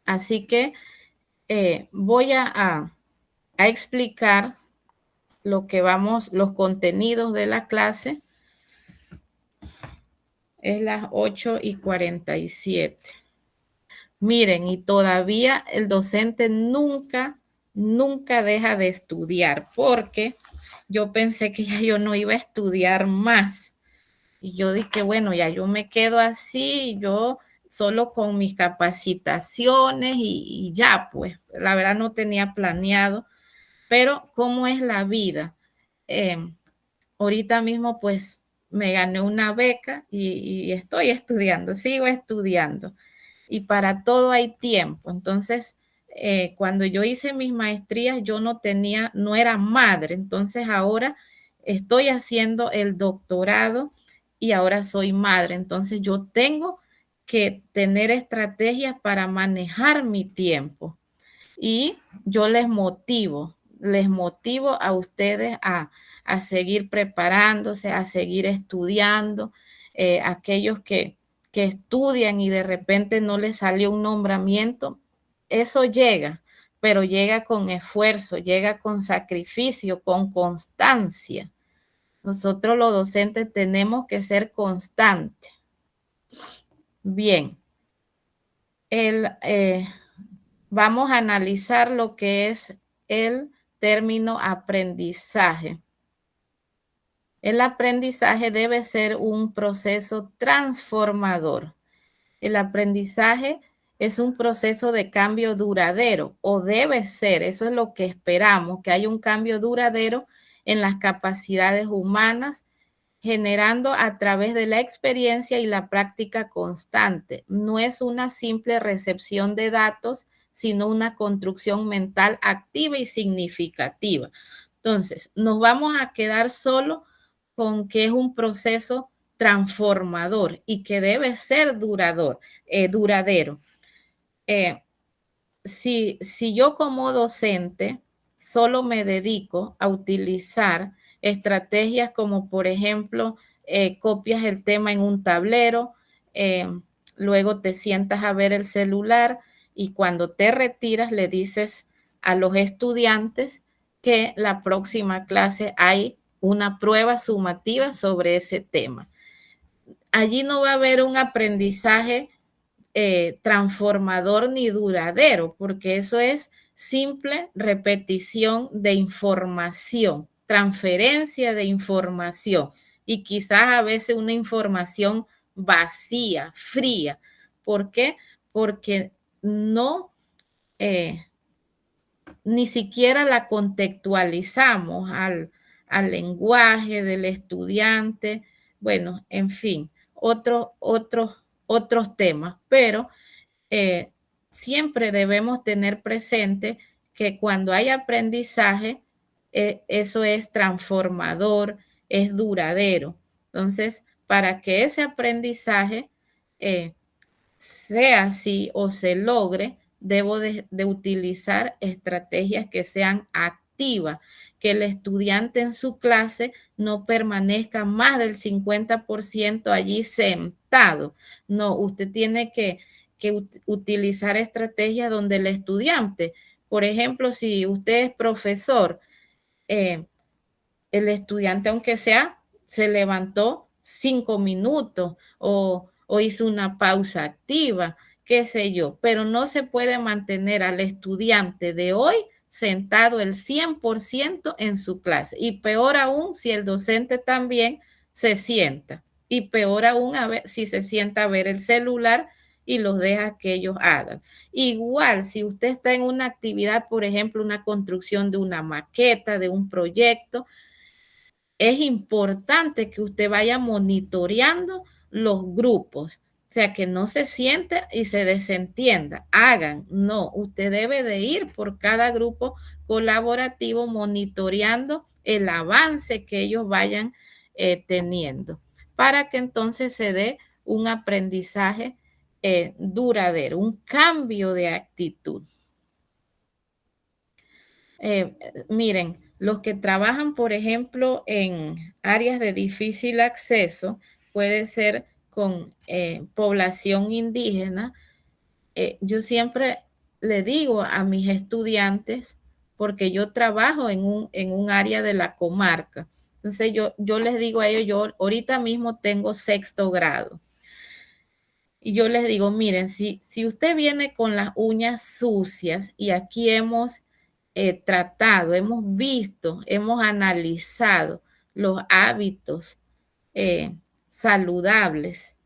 Así que voy a explicar los contenidos de la clase. Es las 8:47. Miren, y todavía el docente nunca nunca deja de estudiar, porque yo pensé que ya yo no iba a estudiar más. Y yo dije, bueno, ya yo me quedo así, yo solo con mis capacitaciones y ya, pues, la verdad no tenía planeado, pero ¿cómo es la vida? Ahorita mismo, pues, me gané una beca y estoy estudiando, sigo estudiando. Y para todo hay tiempo. Entonces, cuando yo hice mis maestrías, yo no era madre. Entonces, ahora estoy haciendo el doctorado y ahora soy madre. Entonces, yo tengo que tener estrategias para manejar mi tiempo. Y yo les motivo a ustedes a seguir preparándose, a seguir estudiando, aquellos que estudian y de repente no les salió un nombramiento, eso llega, pero llega con esfuerzo, llega con sacrificio, con constancia. Nosotros los docentes tenemos que ser constantes. Bien, vamos a analizar lo que es el término aprendizaje. El aprendizaje debe ser un proceso transformador. El aprendizaje es un proceso de cambio duradero, o debe ser, eso es lo que esperamos, que haya un cambio duradero en las capacidades humanas, generando a través de la experiencia y la práctica constante. No es una simple recepción de datos, sino una construcción mental activa y significativa. Entonces, nos vamos a quedar solo con que es un proceso transformador y que debe ser duradero. Si yo como docente solo me dedico a utilizar estrategias como, por ejemplo, copias el tema en un tablero, luego te sientas a ver el celular y cuando te retiras le dices a los estudiantes que la próxima clase hay una prueba sumativa sobre ese tema. Allí no va a haber un aprendizaje transformador ni duradero, porque eso es simple repetición de información, transferencia de información y quizás a veces una información vacía, fría. ¿Por qué? Porque no, ni siquiera la contextualizamos al lenguaje del estudiante. Bueno, en fin, otros temas, pero siempre debemos tener presente que cuando hay aprendizaje, eso es transformador, es duradero. Entonces, para que ese aprendizaje sea así o se logre, debo de utilizar estrategias que sean activas, que el estudiante en su clase no permanezca más del 50% allí sentado. No, usted tiene que utilizar estrategias donde el estudiante, por ejemplo, si usted es profesor, el estudiante, aunque sea, se levantó 5 minutos o hizo una pausa activa, qué sé yo, pero no se puede mantener al estudiante de hoy sentado el 100% en su clase. Y peor aún si el docente también se sienta. Y peor aún si se sienta a ver el celular y los deja que ellos hagan. Igual, si usted está en una actividad, por ejemplo, una construcción de una maqueta, de un proyecto, es importante que usted vaya monitoreando los grupos, o sea, que no se siente y se desentienda, hagan, no, usted debe de ir por cada grupo colaborativo monitoreando el avance que ellos vayan teniendo, para que entonces se dé un aprendizaje duradero, un cambio de actitud. Miren, los que trabajan, por ejemplo, en áreas de difícil acceso, puede ser con población indígena, yo siempre le digo a mis estudiantes, porque yo trabajo en un área de la comarca, entonces yo les digo a ellos, yo ahorita mismo tengo 6º grado, y yo les digo, miren, si usted viene con las uñas sucias, y aquí hemos tratado, hemos visto, hemos analizado los hábitos saludables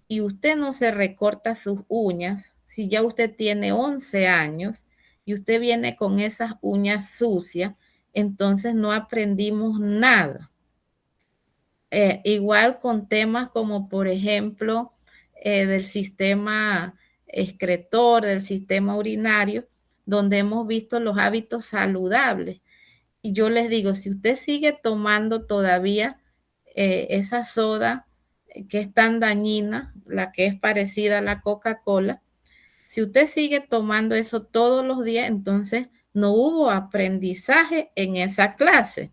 y usted no se recorta sus uñas, si ya usted tiene 11 años y usted viene con esas uñas sucias, entonces no aprendimos nada. Igual con temas como, por ejemplo, del sistema excretor, del sistema urinario, donde hemos visto los hábitos saludables. Y yo les digo, si usted sigue tomando todavía esa soda que es tan dañina, la que es parecida a la Coca-Cola, si usted sigue tomando eso todos los días, entonces no hubo aprendizaje en esa clase.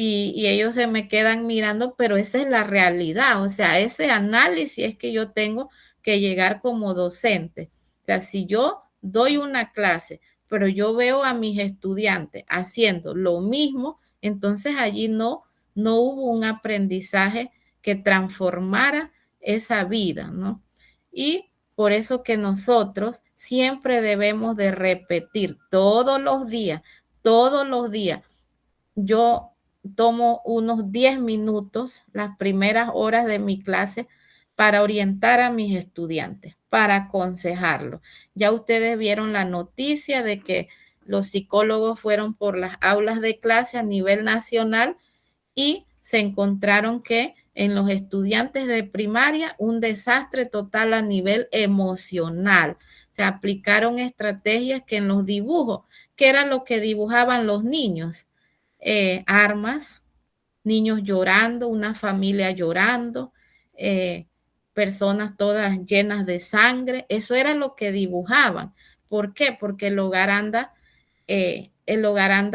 Y ellos se me quedan mirando, pero esa es la realidad, o sea, ese análisis es que yo tengo que llegar como docente. O sea, si yo doy una clase, pero yo veo a mis estudiantes haciendo lo mismo, entonces allí no hubo un aprendizaje que transformara esa vida, ¿no? Y por eso que nosotros siempre debemos de repetir todos los días. Yo tomo unos 10 minutos las primeras horas de mi clase para orientar a mis estudiantes, para aconsejarlos. Ya ustedes vieron la noticia de que los psicólogos fueron por las aulas de clase a nivel nacional y se encontraron que en los estudiantes de primaria un desastre total a nivel emocional. Se aplicaron estrategias que en los dibujos, que era lo que dibujaban los niños, armas, niños llorando, una familia llorando, personas todas llenas de sangre, eso era lo que dibujaban. ¿Por qué? Porque el hogar anda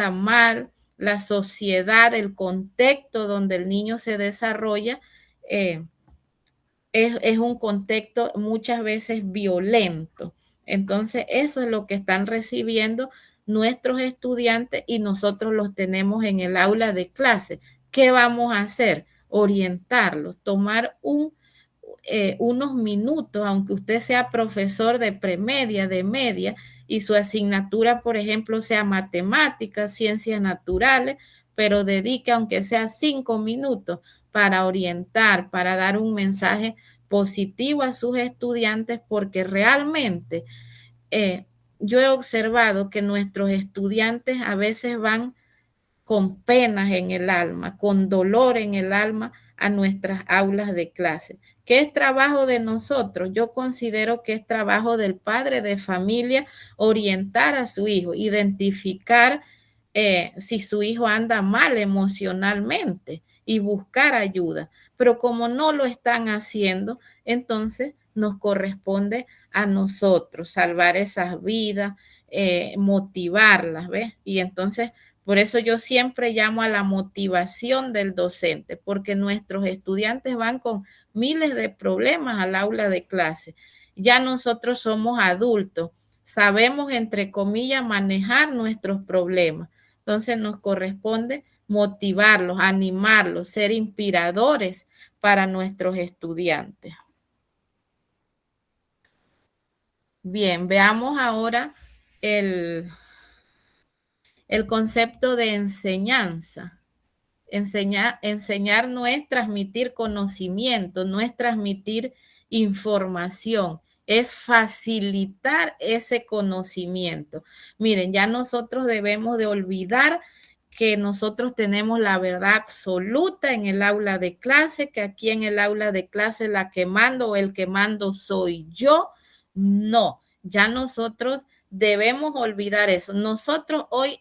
mal, la sociedad, el contexto donde el niño se desarrolla es un contexto muchas veces violento. Entonces, eso es lo que están recibiendo nuestros estudiantes y nosotros los tenemos en el aula de clase. ¿Qué vamos a hacer? Orientarlos, tomar unos minutos, aunque usted sea profesor de premedia, de media, y su asignatura, por ejemplo, sea matemáticas, ciencias naturales, pero dedique aunque sea 5 minutos para orientar, para dar un mensaje positivo a sus estudiantes, porque realmente yo he observado que nuestros estudiantes a veces van con penas en el alma, con dolor en el alma a nuestras aulas de clase. ¿Qué es trabajo de nosotros? Yo considero que es trabajo del padre de familia orientar a su hijo, identificar si su hijo anda mal emocionalmente y buscar ayuda. Pero como no lo están haciendo, entonces nos corresponde a nosotros salvar esas vidas, motivarlas, ¿ves? Y entonces, por eso yo siempre llamo a la motivación del docente, porque nuestros estudiantes van con miles de problemas al aula de clase. Ya nosotros somos adultos, sabemos, entre comillas, manejar nuestros problemas. Entonces nos corresponde motivarlos, animarlos, ser inspiradores para nuestros estudiantes. Bien, veamos ahora el concepto de enseñanza. Enseñar no es transmitir conocimiento, no es transmitir información, es facilitar ese conocimiento. Miren, ya nosotros debemos de olvidar que nosotros tenemos la verdad absoluta en el aula de clase, que aquí en el aula de clase la que mando o el que mando soy yo. No, ya nosotros debemos olvidar eso. Nosotros hoy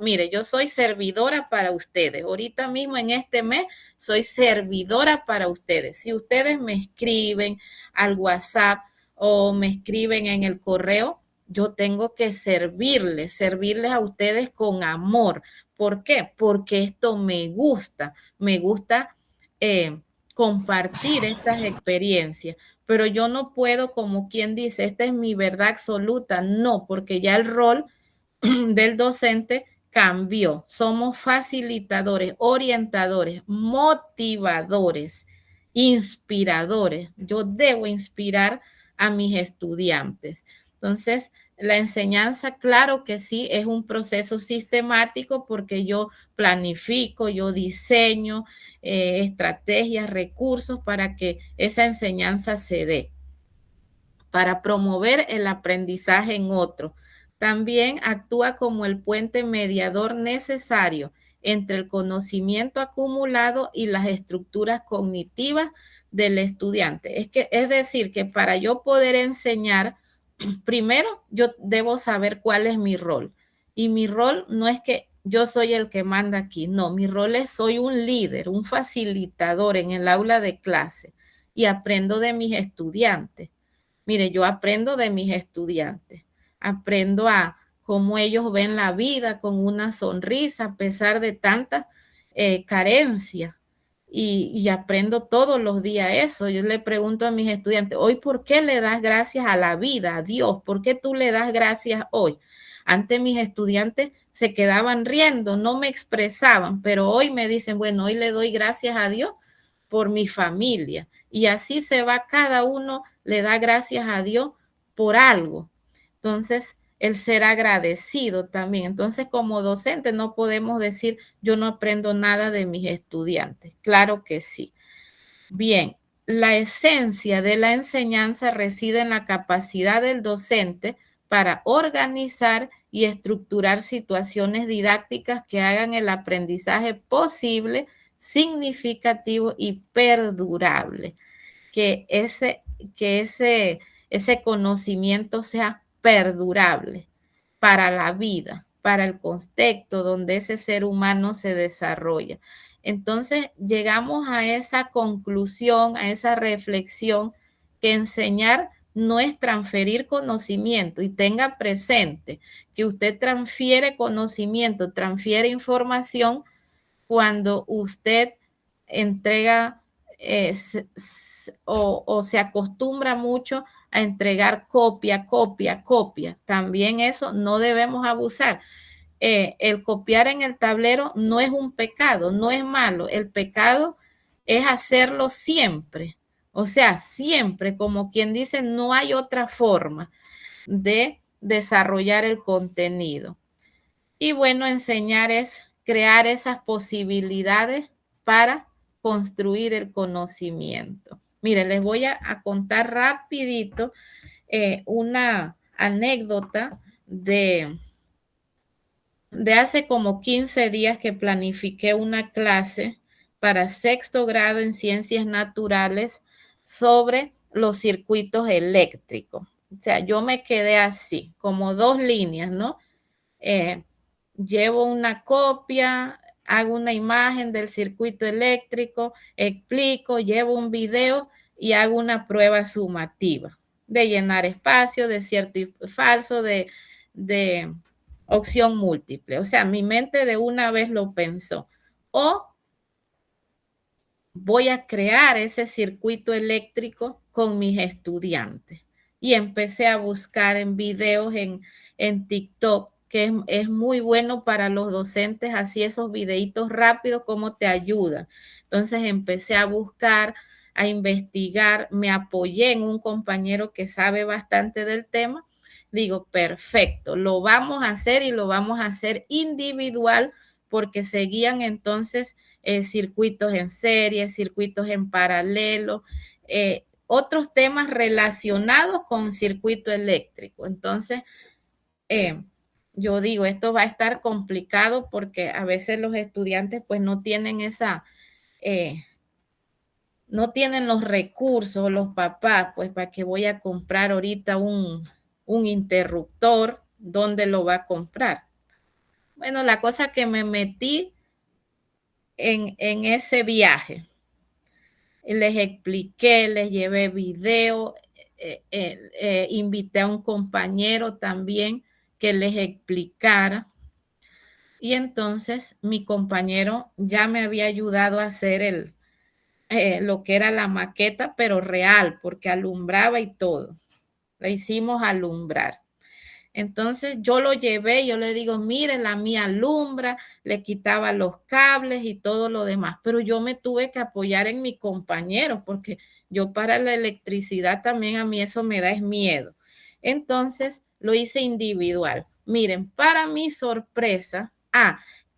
mire, yo soy servidora para ustedes. Ahorita mismo en este mes soy servidora para ustedes. Si ustedes me escriben al WhatsApp o me escriben en el correo, yo tengo que servirles a ustedes con amor. ¿Por qué? Porque esto me gusta compartir estas experiencias. Pero yo no puedo, como quien dice, esta es mi verdad absoluta. No, porque ya el rol del docente cambió. Somos facilitadores, orientadores, motivadores, inspiradores. Yo debo inspirar a mis estudiantes. Entonces, La enseñanza, claro que sí, es un proceso sistemático porque yo planifico, yo diseño estrategias, recursos para que esa enseñanza se dé, para promover el aprendizaje en otro. También actúa como el puente mediador necesario entre el conocimiento acumulado y las estructuras cognitivas del estudiante. Es decir, que para yo poder enseñar, primero yo debo saber cuál es mi rol. Y mi rol no es que yo soy el que manda aquí, no, mi rol es soy un líder, un facilitador en el aula de clase y aprendo de mis estudiantes. Mire, yo aprendo de mis estudiantes, aprendo a cómo ellos ven la vida con una sonrisa a pesar de tantas carencias. Y aprendo todos los días eso. Yo le pregunto a mis estudiantes, hoy, ¿por qué le das gracias a la vida, a Dios? ¿Por qué tú le das gracias hoy? Antes mis estudiantes se quedaban riendo, no me expresaban, pero hoy me dicen, bueno, hoy le doy gracias a Dios por mi familia. Y así se va, cada uno le da gracias a Dios por algo. Entonces, el ser agradecido también. Entonces, como docente no podemos decir, yo no aprendo nada de mis estudiantes. Claro que sí. Bien, la esencia de la enseñanza reside en la capacidad del docente para organizar y estructurar situaciones didácticas que hagan el aprendizaje posible, significativo y perdurable. Que ese conocimiento sea perdurable para la vida, para el contexto donde ese ser humano se desarrolla. Entonces llegamos a esa conclusión, a esa reflexión, que enseñar no es transferir conocimiento, y tenga presente que usted transfiere conocimiento, transfiere información cuando usted entrega o se acostumbra mucho a entregar copia. También eso no debemos abusar. El copiar en el tablero no es un pecado, no es malo. El pecado es hacerlo siempre. O sea, siempre, como quien dice, no hay otra forma de desarrollar el contenido. Y bueno, enseñar es crear esas posibilidades para construir el conocimiento. Miren, les voy a contar rapidito una anécdota de hace como 15 días que planifiqué una clase para 6º grado en ciencias naturales sobre los circuitos eléctricos. O sea, yo me quedé así, como 2 líneas, ¿no? Llevo una copia, hago una imagen del circuito eléctrico, explico, llevo un video y hago una prueba sumativa de llenar espacio, de cierto y falso, de opción múltiple. O sea, mi mente de una vez lo pensó. O voy a crear ese circuito eléctrico con mis estudiantes. Y empecé a buscar en videos en TikTok, que es muy bueno para los docentes, así esos videitos rápidos, cómo te ayudan. Entonces empecé a buscar, a investigar, me apoyé en un compañero que sabe bastante del tema. Digo, perfecto, lo vamos a hacer, y lo vamos a hacer individual, porque seguían entonces circuitos en serie, circuitos en paralelo, otros temas relacionados con circuito eléctrico. Entonces, yo digo, esto va a estar complicado porque a veces los estudiantes pues no tienen no tienen los recursos, los papás, pues para qué voy a comprar ahorita un interruptor, ¿dónde lo va a comprar? Bueno, la cosa que me metí en ese viaje, les expliqué, les llevé video, invité a un compañero también que les explicara. Y entonces mi compañero ya me había ayudado a hacer lo que era la maqueta, pero real, porque alumbraba y todo. La hicimos alumbrar. Entonces yo lo llevé, yo le digo, mire, la mía alumbra, le quitaba los cables y todo lo demás, pero yo me tuve que apoyar en mi compañero, porque yo para la electricidad también a mí eso me da es miedo. Entonces lo hice individual. Miren, para mi sorpresa,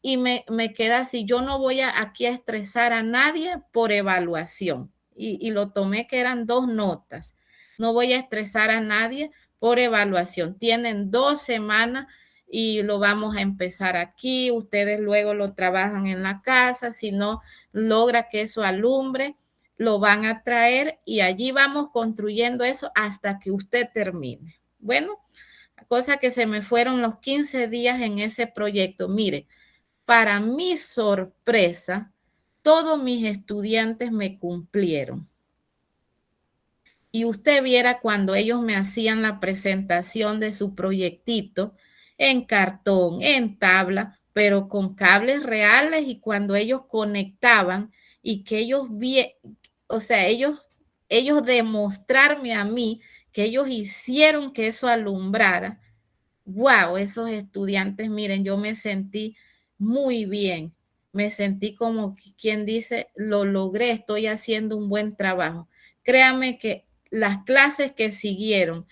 y me queda así, yo no voy aquí a estresar a nadie por evaluación. Y lo tomé que eran 2 notas. No voy a estresar a nadie por evaluación. Tienen 2 semanas y lo vamos a empezar aquí. Ustedes luego lo trabajan en la casa. Si no logra que eso alumbre, lo van a traer y allí vamos construyendo eso hasta que usted termine. Bueno, cosa que se me fueron los 15 días en ese proyecto. Mire, para mi sorpresa, todos mis estudiantes me cumplieron. Y usted viera cuando ellos me hacían la presentación de su proyectito en cartón, en tabla, pero con cables reales, y cuando ellos conectaban y que ellos ellos demostrarme a mí que ellos hicieron que eso alumbrara. Wow, esos estudiantes, miren, yo me sentí muy bien. Me sentí como quien dice, lo logré, estoy haciendo un buen trabajo. Créame que las clases que siguieron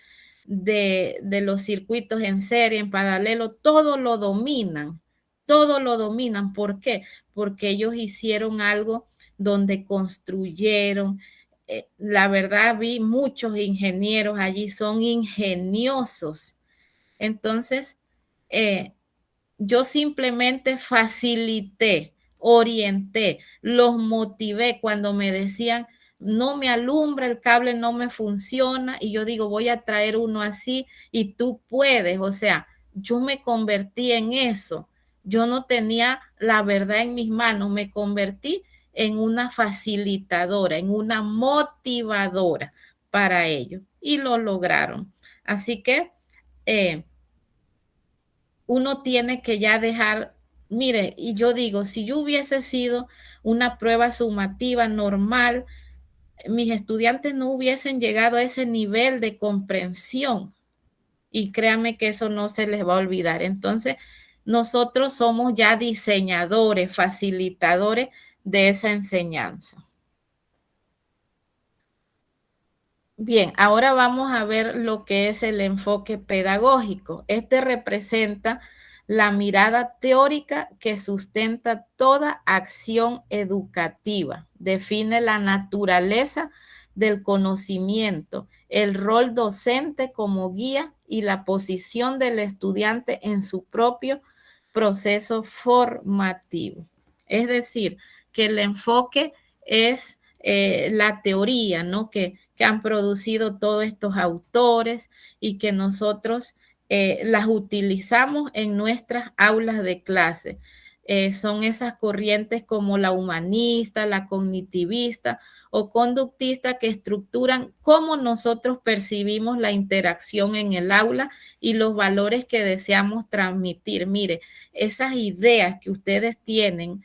de los circuitos en serie, en paralelo, todo lo dominan. ¿Por qué? Porque ellos hicieron algo donde construyeron. La verdad, vi muchos ingenieros allí, son ingeniosos. Entonces, yo simplemente facilité, orienté, los motivé cuando me decían, no me alumbra, el cable no me funciona, y yo digo, voy a traer uno así y tú puedes. O sea, yo me convertí en eso. Yo no tenía la verdad en mis manos, me convertí en una facilitadora, en una motivadora para ellos, y lo lograron. Así que uno tiene que ya dejar, mire, y yo digo, si yo hubiese sido una prueba sumativa normal, mis estudiantes no hubiesen llegado a ese nivel de comprensión, y créanme que eso no se les va a olvidar. Entonces, nosotros somos ya diseñadores, facilitadores de esa enseñanza. Bien, ahora vamos a ver lo que es el enfoque pedagógico. Este representa la mirada teórica que sustenta toda acción educativa. Define la naturaleza del conocimiento, el rol docente como guía y la posición del estudiante en su propio proceso formativo. Es decir, que el enfoque es la teoría, ¿no? Que han producido todos estos autores y que nosotros las utilizamos en nuestras aulas de clase. Son esas corrientes como la humanista, la cognitivista o conductista que estructuran cómo nosotros percibimos la interacción en el aula y los valores que deseamos transmitir. Mire, esas ideas que ustedes tienen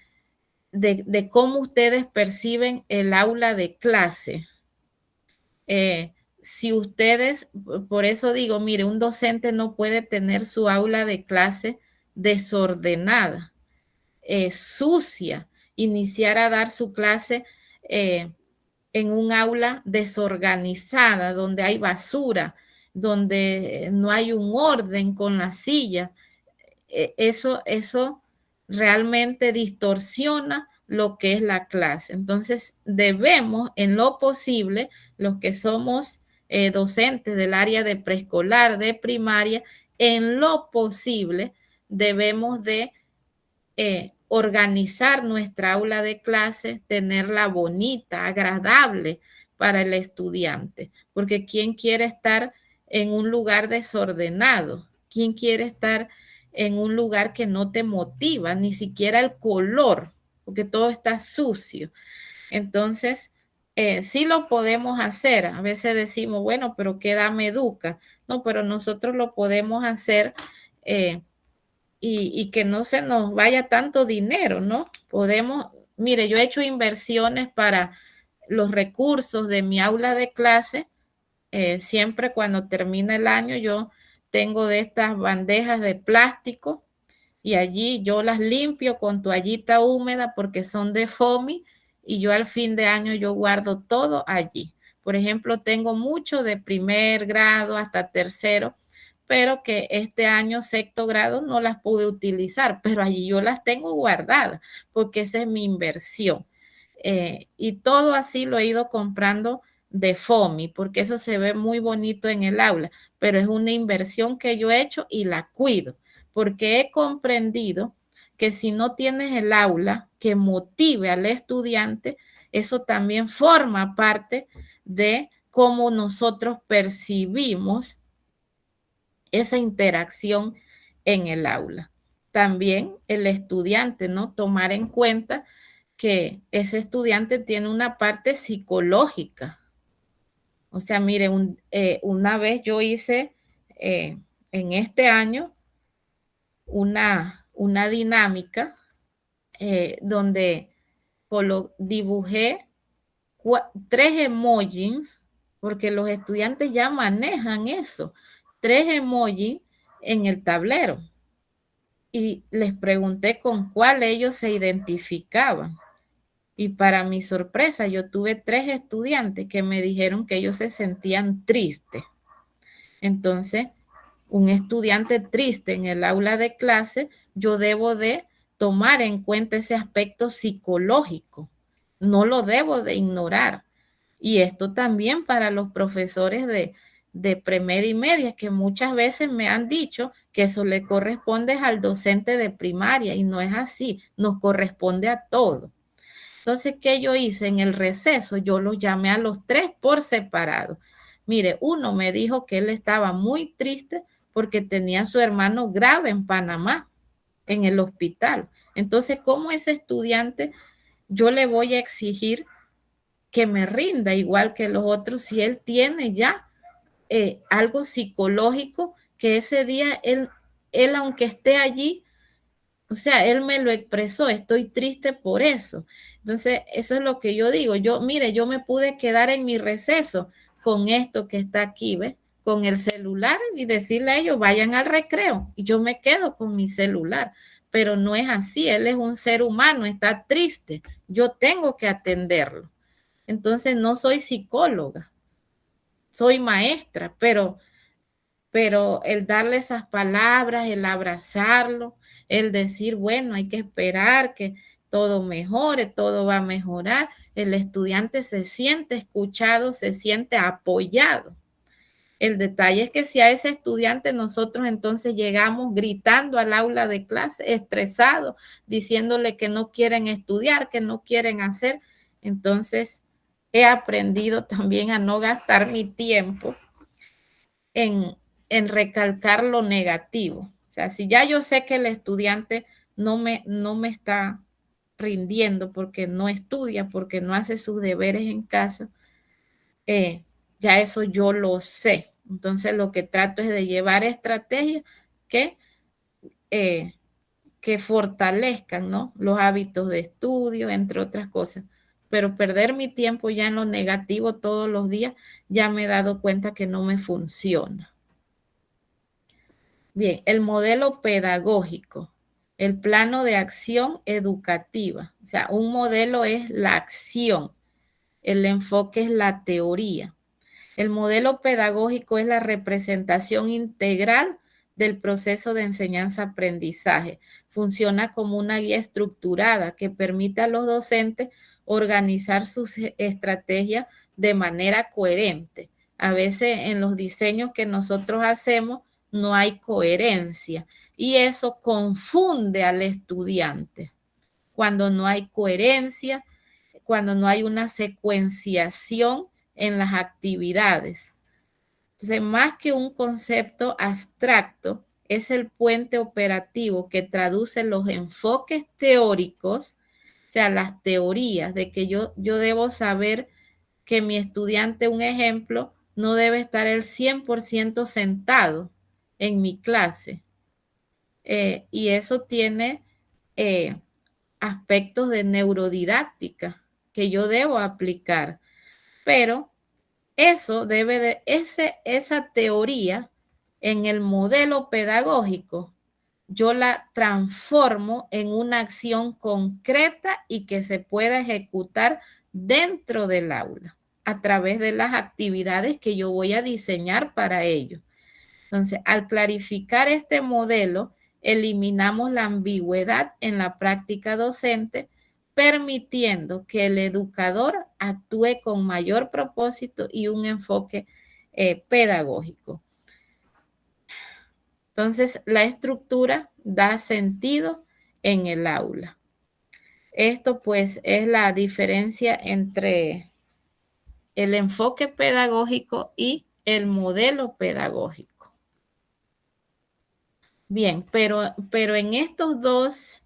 de cómo ustedes perciben el aula de clase. Si ustedes, por eso digo, mire, un docente no puede tener su aula de clase desordenada, sucia, iniciar a dar su clase en un aula desorganizada, donde hay basura, donde no hay un orden con la silla. Eso realmente distorsiona lo que es la clase. Entonces, debemos, en lo posible, los que somos docentes del área de preescolar, de primaria, en lo posible, debemos de organizar nuestra aula de clase, tenerla bonita, agradable para el estudiante, porque ¿quién quiere estar en un lugar desordenado? ¿Quién quiere estar en un lugar que no te motiva, ni siquiera el color, porque todo está sucio? Entonces, sí lo podemos hacer. A veces decimos, bueno, pero ¿qué edad me educa? No, pero nosotros lo podemos hacer y que no se nos vaya tanto dinero, ¿no? Podemos, mire, yo he hecho inversiones para los recursos de mi aula de clase. Siempre cuando termina el año yo tengo de estas bandejas de plástico y allí yo las limpio con toallita húmeda porque son de FOMI, y yo al fin de año yo guardo todo allí, Por ejemplo, tengo mucho de primer grado hasta tercero, pero que este año sexto grado no las pude utilizar, pero allí yo las tengo guardadas porque esa es mi inversión. Y todo así lo he ido comprando de FOMI, porque eso se ve muy bonito en el aula, pero es una inversión que yo he hecho y la cuido, porque he comprendido que si no tienes el aula que motive al estudiante, eso también forma parte de cómo nosotros percibimos esa interacción en el aula. También el estudiante, ¿no? Tomar en cuenta que ese estudiante tiene una parte psicológica. O sea, mire, una vez yo hice en este año una dinámica donde dibujé 3 emojis, porque los estudiantes ya manejan eso, 3 emojis en el tablero. Y les pregunté con cuál ellos se identificaban. Y para mi sorpresa, yo tuve 3 estudiantes que me dijeron que ellos se sentían tristes. Entonces, un estudiante triste en el aula de clase, yo debo de tomar en cuenta ese aspecto psicológico. No lo debo de ignorar. Y esto también para los profesores de premedia y media, que muchas veces me han dicho que eso le corresponde al docente de primaria, y no es así, nos corresponde a todos. Entonces, ¿qué yo hice? En el receso, yo los llamé a los 3 por separado. Mire, uno me dijo que él estaba muy triste porque tenía a su hermano grave en Panamá, en el hospital. Entonces, ¿cómo ese estudiante yo le voy a exigir que me rinda igual que los otros si él tiene ya algo psicológico que ese día él aunque esté allí, o sea, él me lo expresó, estoy triste por eso. Entonces, eso es lo que yo digo. Mire, yo me pude quedar en mi receso con esto que está aquí, ¿ves? Con el celular y decirle a ellos, vayan al recreo. Y yo me quedo con mi celular. Pero no es así, él es un ser humano, está triste. Yo tengo que atenderlo. Entonces, no soy psicóloga, soy maestra, pero el darle esas palabras, el abrazarlo, el decir, bueno, hay que esperar que todo mejore, todo va a mejorar. El estudiante se siente escuchado, se siente apoyado. El detalle es que si a ese estudiante nosotros entonces llegamos gritando al aula de clase, estresados, diciéndole que no quieren estudiar, que no quieren hacer, entonces he aprendido también a no gastar mi tiempo en recalcar lo negativo. O sea, si ya yo sé que el estudiante no me está rindiendo porque no estudia, porque no hace sus deberes en casa, ya eso yo lo sé. Entonces lo que trato es de llevar estrategias que fortalezcan, ¿no?, los hábitos de estudio, entre otras cosas. Pero perder mi tiempo ya en lo negativo todos los días, ya me he dado cuenta que no me funciona. Bien, el modelo pedagógico, el plano de acción educativa. O sea, un modelo es la acción, el enfoque es la teoría. El modelo pedagógico es la representación integral del proceso de enseñanza-aprendizaje. Funciona como una guía estructurada que permite a los docentes organizar sus estrategias de manera coherente. A veces en los diseños que nosotros hacemos no hay coherencia y eso confunde al estudiante. Cuando no hay coherencia, cuando no hay una secuenciación en las actividades. Entonces, más que un concepto abstracto, es el puente operativo que traduce los enfoques teóricos, o sea, las teorías de que yo debo saber que mi estudiante, un ejemplo, no debe estar el 100% sentado en mi clase. Y eso tiene aspectos de neurodidáctica que yo debo aplicar. Pero eso esa teoría en el modelo pedagógico, yo la transformo en una acción concreta y que se pueda ejecutar dentro del aula. a través de las actividades que yo voy a diseñar para ellos. Entonces, al clarificar este modelo, eliminamos la ambigüedad en la práctica docente, permitiendo que el educador actúe con mayor propósito y un enfoque pedagógico. Entonces, la estructura da sentido en el aula. Esto pues es la diferencia entre el enfoque pedagógico y el modelo pedagógico. Bien, pero en estos dos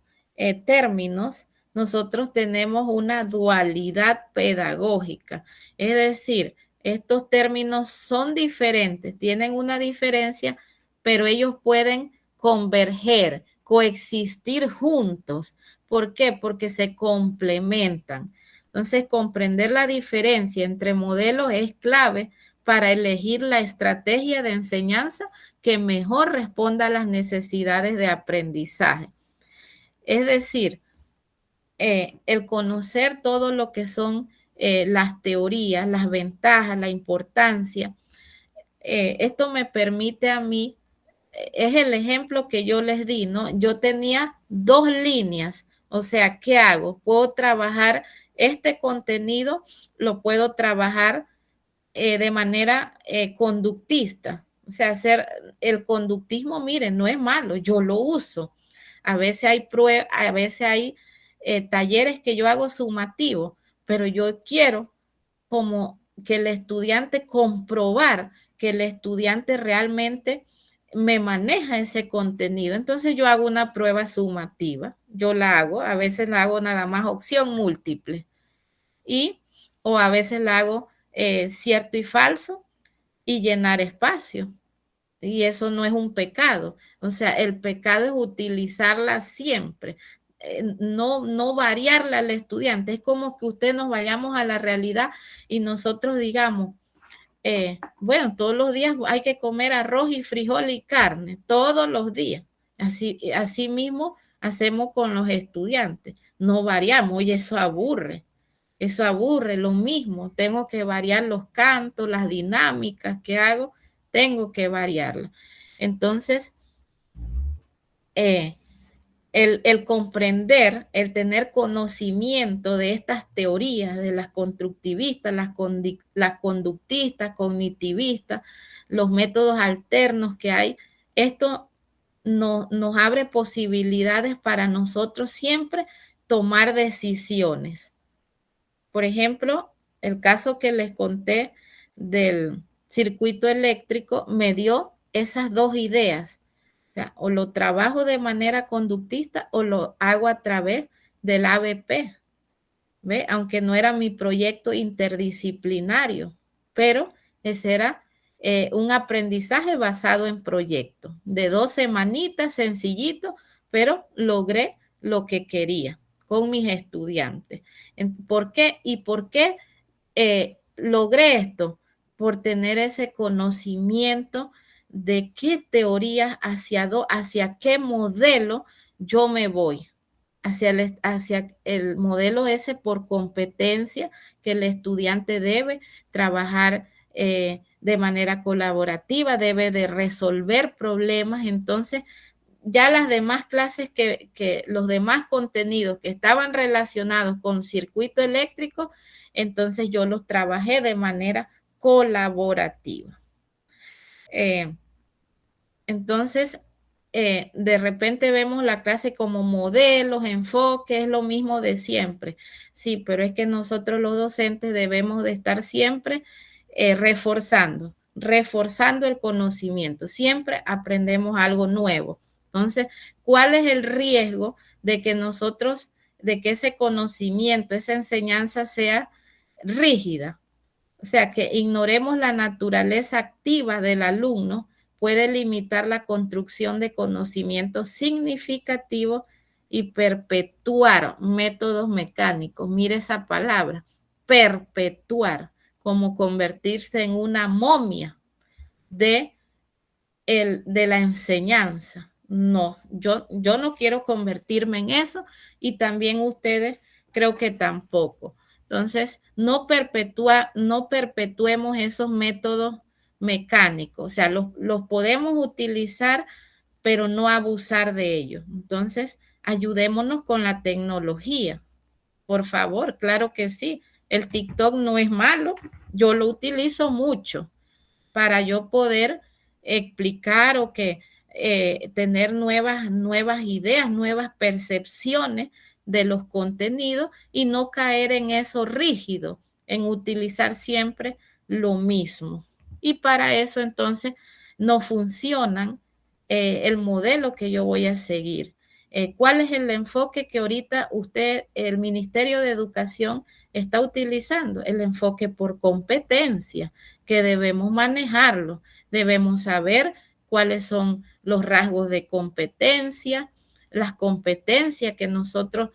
términos nosotros tenemos una dualidad pedagógica. Es decir, estos términos son diferentes, tienen una diferencia, pero ellos pueden converger, coexistir juntos. ¿Por qué? Porque se complementan. Entonces, comprender la diferencia entre modelos es clave para elegir la estrategia de enseñanza que mejor responda a las necesidades de aprendizaje. Es decir, el conocer todo lo que son las teorías, las ventajas, la importancia, esto me permite a mí, es el ejemplo que yo les di, ¿no? Yo tenía 2 líneas, o sea, ¿qué hago? Puedo trabajar este contenido, lo puedo trabajar de manera conductista. O sea, hacer el conductismo, miren, no es malo, yo lo uso. A veces hay pruebas, a veces hay talleres que yo hago sumativos, pero yo quiero como que el estudiante comprobar que el estudiante realmente me maneja ese contenido. Entonces yo hago una prueba sumativa, yo la hago, a veces la hago nada más opción múltiple o a veces la hago cierto y falso y llenar espacio. Y eso no es un pecado. O sea, el pecado es utilizarla siempre, no variarla al estudiante. Es como que usted nos vayamos a la realidad y nosotros digamos, bueno, todos los días hay que comer arroz y frijol y carne, todos los días. Así mismo hacemos con los estudiantes. No variamos y eso aburre. Eso aburre, lo mismo. Tengo que variar los cantos, las dinámicas que hago, tengo que variarlas. Entonces, el comprender, el tener conocimiento de estas teorías, de las constructivistas, las conductistas, cognitivistas, los métodos alternos que hay, esto nos abre posibilidades para nosotros siempre tomar decisiones. Por ejemplo, el caso que les conté del circuito eléctrico me dio esas 2 ideas. O sea, o lo trabajo de manera conductista o lo hago a través del ABP. ¿Ve? Aunque no era mi proyecto interdisciplinario, pero ese era un aprendizaje basado en proyectos. De 2 semanitas, sencillito, pero logré lo que quería con mis estudiantes. ¿Por qué? ¿Y por qué logré esto? Por tener ese conocimiento de qué teorías, hacia qué modelo yo me voy. Hacia el modelo ese por competencia que el estudiante debe trabajar de manera colaborativa, debe de resolver problemas. Entonces, ya las demás clases los demás contenidos que estaban relacionados con circuito eléctrico, entonces yo los trabajé de manera colaborativa. Entonces, de repente vemos la clase como modelos, enfoques, es lo mismo de siempre. Sí, pero es que nosotros los docentes debemos de estar siempre reforzando el conocimiento. Siempre aprendemos algo nuevo. Entonces, ¿cuál es el riesgo de que ese conocimiento, esa enseñanza sea rígida? O sea, que ignoremos la naturaleza activa del alumno, puede limitar la construcción de conocimientos significativos y perpetuar métodos mecánicos. Mire esa palabra, perpetuar, como convertirse en una momia de la enseñanza. No, yo no quiero convertirme en eso y también ustedes creo que tampoco. Entonces, no perpetuemos esos métodos mecánicos, o sea, los podemos utilizar, pero no abusar de ellos. Entonces, ayudémonos con la tecnología, por favor, claro que sí. El TikTok no es malo, yo lo utilizo mucho para yo poder explicar o que tener nuevas ideas, nuevas percepciones de los contenidos y no caer en eso rígido, en utilizar siempre lo mismo. Y para eso entonces no funcionan el modelo que yo voy a seguir. ¿Cuál es el enfoque que ahorita el Ministerio de Educación está utilizando? El enfoque por competencia, que debemos manejarlo. Debemos saber cuáles son los rasgos de competencia, las competencias que nosotros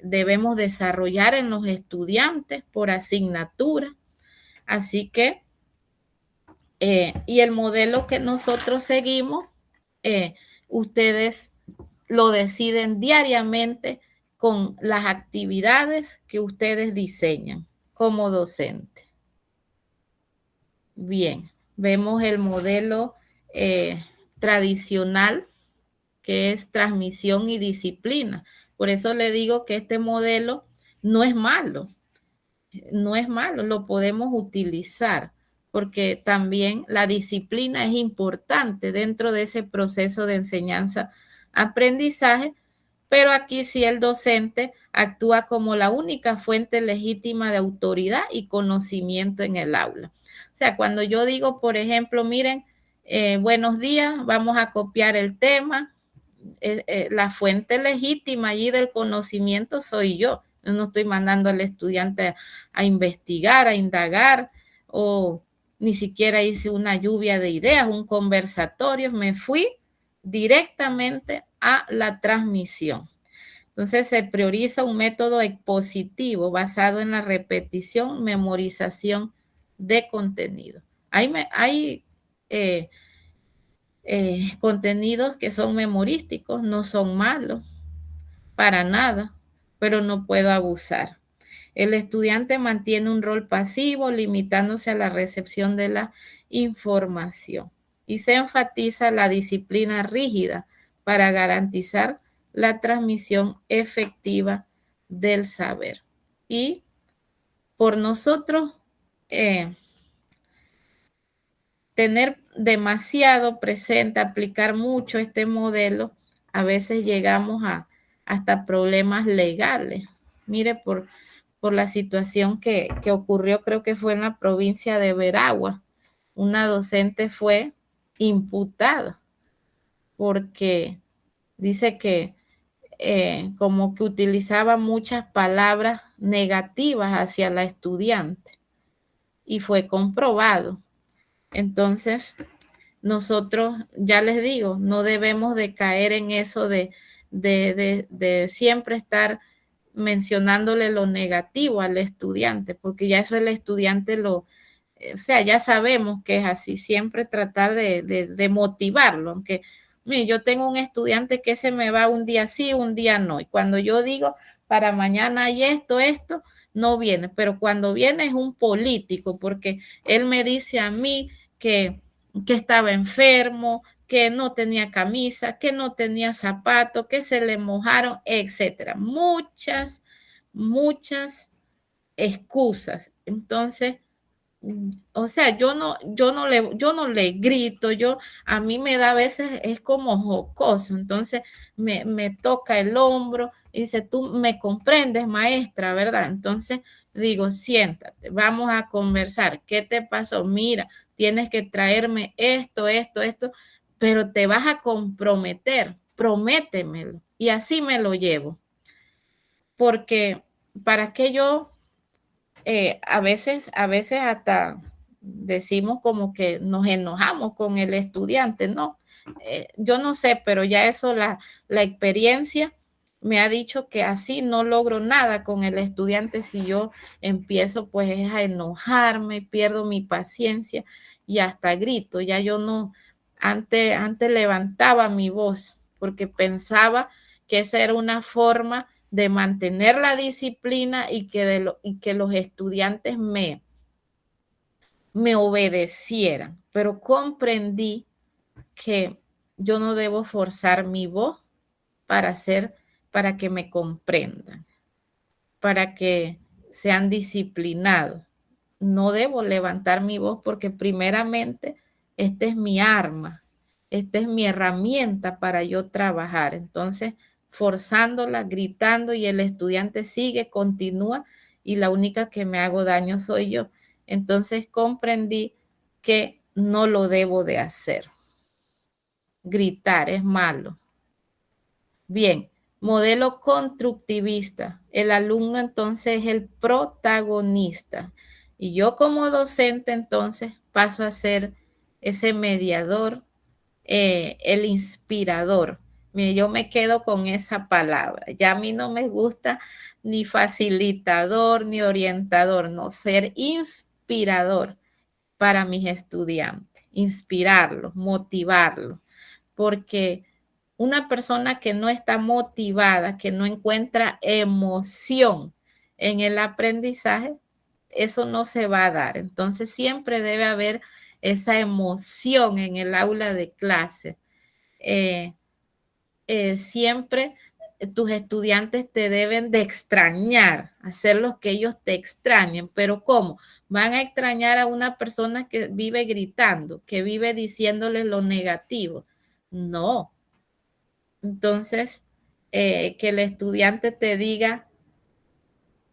debemos desarrollar en los estudiantes por asignatura. Así que, y el modelo que nosotros seguimos, ustedes lo deciden diariamente con las actividades que ustedes diseñan como docente. Bien, vemos el modelo tradicional, que es transmisión y disciplina. Por eso le digo que este modelo no es malo, lo podemos utilizar, porque también la disciplina es importante dentro de ese proceso de enseñanza-aprendizaje, pero aquí sí el docente actúa como la única fuente legítima de autoridad y conocimiento en el aula. O sea, cuando yo digo, por ejemplo, miren, buenos días, vamos a copiar el tema, la fuente legítima allí del conocimiento soy yo. Yo no estoy mandando al estudiante a investigar, a indagar, o ni siquiera hice una lluvia de ideas, un conversatorio, me fui directamente a la transmisión. Entonces se prioriza un método expositivo basado en la repetición, memorización de contenido. Hay contenidos que son memorísticos, no son malos, para nada, pero no puedo abusar. El estudiante mantiene un rol pasivo, limitándose a la recepción de la información. Y se enfatiza la disciplina rígida para garantizar la transmisión efectiva del saber. Y por nosotros tener demasiado presente, aplicar mucho este modelo, a veces llegamos a hasta problemas legales. Mire, por la situación que ocurrió, creo que fue en la provincia de Veragua, una docente fue imputada porque dice que como que utilizaba muchas palabras negativas hacia la estudiante y fue comprobado. Entonces, nosotros, ya les digo, no debemos de caer en eso de siempre estar mencionándole lo negativo al estudiante, porque ya eso el estudiante o sea, ya sabemos que es así, siempre tratar de motivarlo, aunque mire, yo tengo un estudiante que se me va un día sí, un día no, y cuando yo digo para mañana hay esto, no viene, pero cuando viene es un político, porque él me dice a mí que estaba enfermo, que no tenía camisa, que no tenía zapatos, que se le mojaron, etcétera. Muchas excusas. Entonces, o sea, yo no le grito, a mí me da a veces, es como jocoso, entonces me toca el hombro y dice, tú me comprendes, maestra, ¿verdad? Entonces digo, siéntate, vamos a conversar, ¿qué te pasó? Mira, tienes que traerme esto, pero te vas a comprometer, prométemelo, y así me lo llevo, porque para que yo a veces hasta decimos como que nos enojamos con el estudiante, ¿no? Yo no sé, pero ya eso la experiencia me ha dicho que así no logro nada con el estudiante si yo empiezo pues a enojarme, pierdo mi paciencia y hasta grito. Ya yo no, antes levantaba mi voz porque pensaba que esa era una forma de mantener la disciplina y que los estudiantes me obedecieran, pero comprendí que yo no debo forzar mi voz para que me comprendan, para que sean disciplinados. No debo levantar mi voz porque primeramente esta es mi arma, esta es mi herramienta para yo trabajar. Entonces, forzándola, gritando y el estudiante sigue, continúa y la única que me hago daño soy yo. Entonces comprendí que no lo debo de hacer. Gritar es malo. Bien, modelo constructivista. El alumno entonces es el protagonista. Y yo como docente entonces paso a ser ese mediador, el inspirador. Mire, yo me quedo con esa palabra. Ya a mí no me gusta ni facilitador ni orientador, no, ser inspirador para mis estudiantes, inspirarlos, motivarlos, porque una persona que no está motivada, que no encuentra emoción en el aprendizaje, eso no se va a dar. Entonces siempre debe haber esa emoción en el aula de clase. Siempre tus estudiantes te deben de extrañar, hacerlos que ellos te extrañen, pero ¿cómo? Van a extrañar a una persona que vive gritando, que vive diciéndoles lo negativo. No. Entonces, que el estudiante te diga,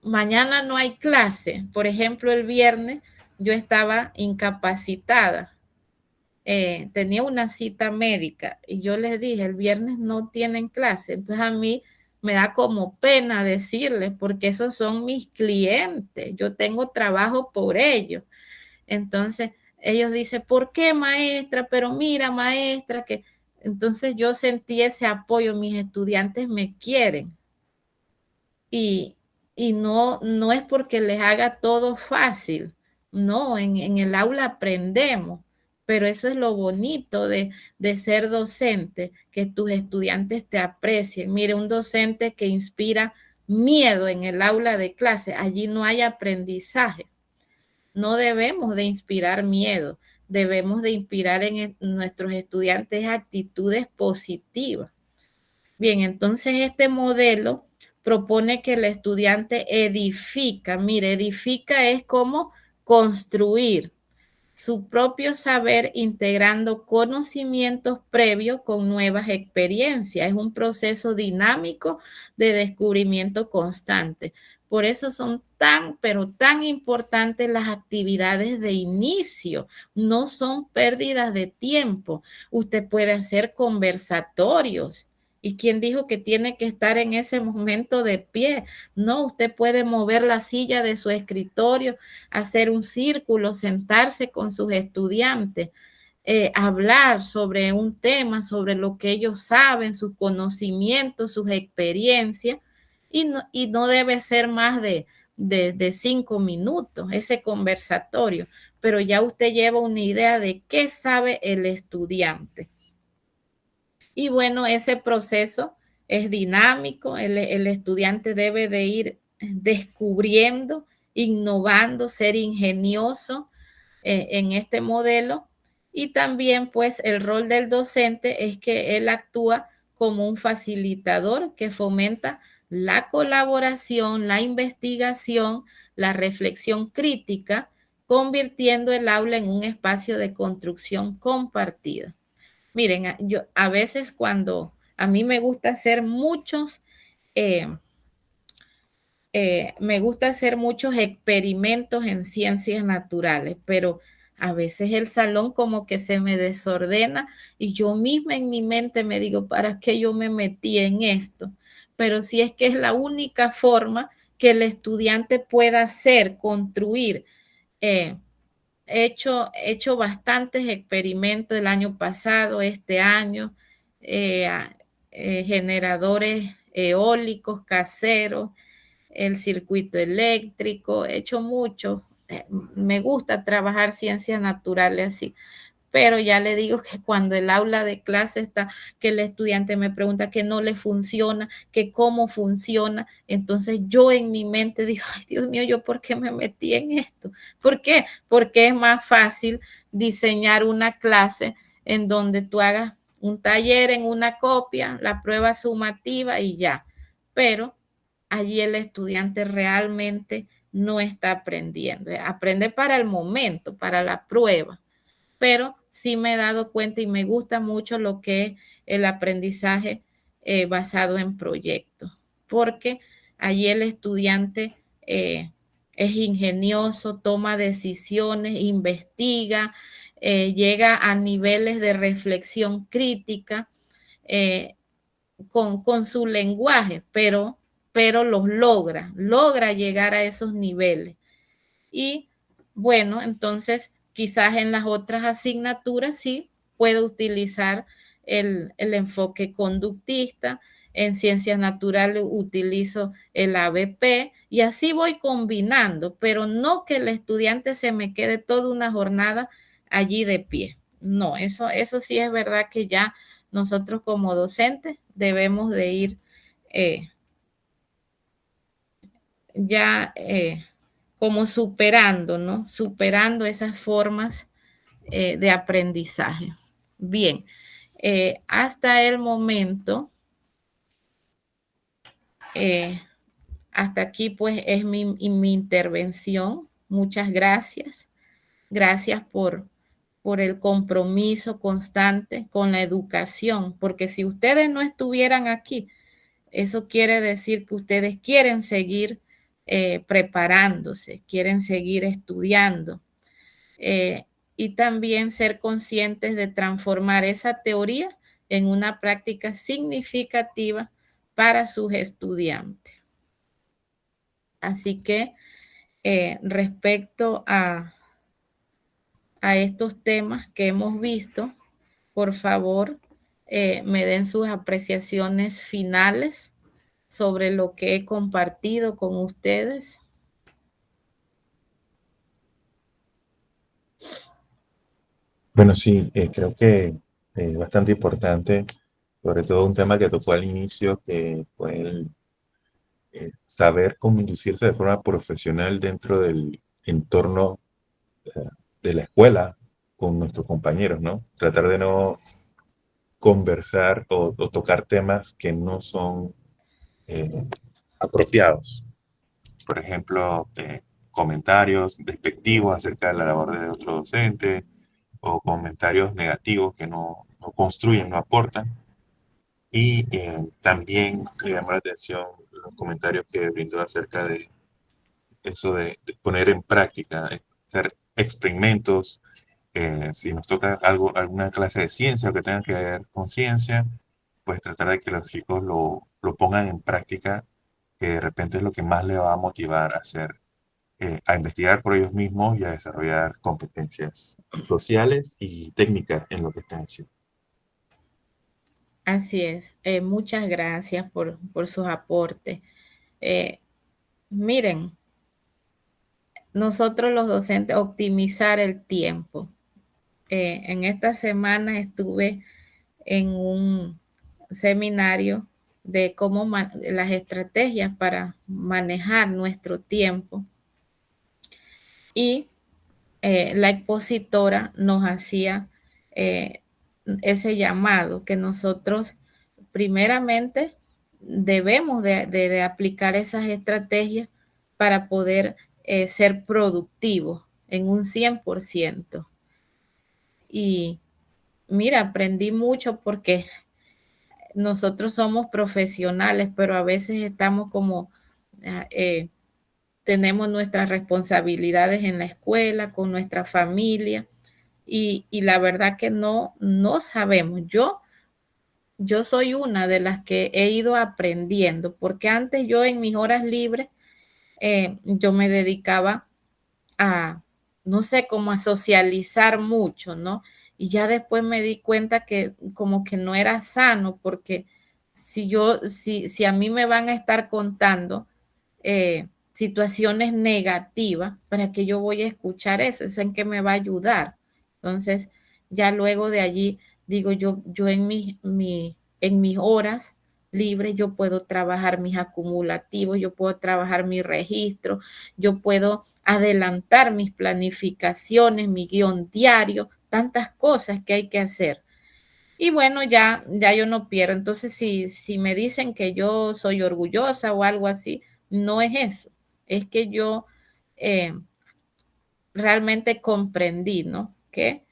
mañana no hay clase. Por ejemplo, el viernes yo estaba incapacitada. Tenía una cita médica y yo les dije, el viernes no tienen clase. Entonces a mí me da como pena decirles porque esos son mis clientes. Yo tengo trabajo por ellos. Entonces ellos dicen, ¿por qué, maestra? Pero mira, maestra, que... Entonces yo sentí ese apoyo, mis estudiantes me quieren y no es porque les haga todo fácil, no, en el aula aprendemos, pero eso es lo bonito de ser docente, que tus estudiantes te aprecien. Mire, un docente que inspira miedo en el aula de clase, allí no hay aprendizaje. No debemos de inspirar miedo, debemos de inspirar en nuestros estudiantes actitudes positivas. Bien, entonces este modelo propone que el estudiante edifica. Mire, edifica es como construir su propio saber integrando conocimientos previos con nuevas experiencias. Es un proceso dinámico de descubrimiento constante. Por eso son pero tan importantes las actividades de inicio. No son pérdidas de tiempo. Usted puede hacer conversatorios. ¿Y quién dijo que tiene que estar en ese momento de pie? No, usted puede mover la silla de su escritorio, hacer un círculo, sentarse con sus estudiantes, hablar sobre un tema, sobre lo que ellos saben, sus conocimientos, sus experiencias, y no debe ser más de 5 minutos ese conversatorio, pero ya usted lleva una idea de qué sabe el estudiante. Y bueno, ese proceso es dinámico, el estudiante debe de ir descubriendo, innovando, ser ingenioso en este modelo. Y también pues el rol del docente es que él actúa como un facilitador que fomenta la colaboración, la investigación, la reflexión crítica, convirtiendo el aula en un espacio de construcción compartida. Miren, yo a veces cuando a mí me gusta hacer muchos experimentos en ciencias naturales, pero a veces el salón como que se me desordena y yo misma en mi mente me digo, ¿para qué yo me metí en esto? Pero si es que es la única forma que el estudiante pueda hacer, construir. He hecho bastantes experimentos el año pasado, este año, generadores eólicos caseros, el circuito eléctrico, he hecho mucho. Me gusta trabajar ciencias naturales así, pero ya le digo que cuando el aula de clase está, que el estudiante me pregunta que no le funciona, que cómo funciona, entonces yo en mi mente digo, ay Dios mío, ¿yo por qué me metí en esto? ¿Por qué? Porque es más fácil diseñar una clase en donde tú hagas un taller en una copia, la prueba sumativa y ya, pero allí el estudiante realmente no está aprendiendo, aprende para el momento, para la prueba, pero sí me he dado cuenta y me gusta mucho lo que es el aprendizaje basado en proyectos, porque allí el estudiante es ingenioso, toma decisiones, investiga, llega a niveles de reflexión crítica con su lenguaje, pero los logra llegar a esos niveles. Y bueno, entonces quizás en las otras asignaturas sí puedo utilizar el enfoque conductista, en ciencias naturales utilizo el ABP y así voy combinando, pero no que el estudiante se me quede toda una jornada allí de pie. No, eso sí es verdad que ya nosotros como docentes debemos de ir como superando, ¿no? Superando esas formas de aprendizaje. Bien, hasta el momento, hasta aquí pues es mi intervención. Muchas gracias. Gracias por el compromiso constante con la educación, porque si ustedes no estuvieran aquí, eso quiere decir que ustedes quieren seguir preparándose, quieren seguir estudiando y también ser conscientes de transformar esa teoría en una práctica significativa para sus estudiantes. Así que respecto a estos temas que hemos visto, por favor, me den sus apreciaciones finales sobre lo que he compartido con ustedes. Bueno, sí, creo que es bastante importante, sobre todo un tema que tocó al inicio, que fue el saber cómo inducirse de forma profesional dentro del entorno de la escuela con nuestros compañeros, ¿no? Tratar de no conversar o tocar temas que no son apropiados. Por ejemplo, comentarios despectivos acerca de la labor de otro docente o comentarios negativos que no construyen, no aportan. Y también me llamó la atención los comentarios que brindó acerca de eso de poner en práctica, hacer experimentos. Si nos toca alguna clase de ciencia o que tenga que ver con ciencia, pues tratar de que los chicos lo pongan en práctica, que de repente es lo que más les va a motivar a hacer, a investigar por ellos mismos y a desarrollar competencias sociales y técnicas en lo que están haciendo. Así es. Muchas gracias por sus aportes. Miren, nosotros los docentes optimizar el tiempo. En esta semana estuve en un seminario de cómo las estrategias para manejar nuestro tiempo y la expositora nos hacía ese llamado que nosotros primeramente debemos de aplicar esas estrategias para poder ser productivos en un 100%. Y mira, aprendí mucho porque nosotros somos profesionales, pero a veces estamos como, tenemos nuestras responsabilidades en la escuela, con nuestra familia, y la verdad que no sabemos. Yo soy una de las que he ido aprendiendo, porque antes yo en mis horas libres, yo me dedicaba a, no sé, como a socializar mucho, ¿no? Y ya después me di cuenta que como que no era sano, porque si a mí me van a estar contando situaciones negativas, ¿para qué yo voy a escuchar eso? ¿Eso en qué me va a ayudar? Entonces, ya luego de allí, digo yo en mis horas libres, yo puedo trabajar mis acumulativos, yo puedo trabajar mi registro, yo puedo adelantar mis planificaciones, mi guión diario, tantas cosas que hay que hacer. Y bueno, ya yo no pierdo. Entonces, si me dicen que yo soy orgullosa o algo así, no es eso. Es que yo realmente comprendí, ¿no? Que,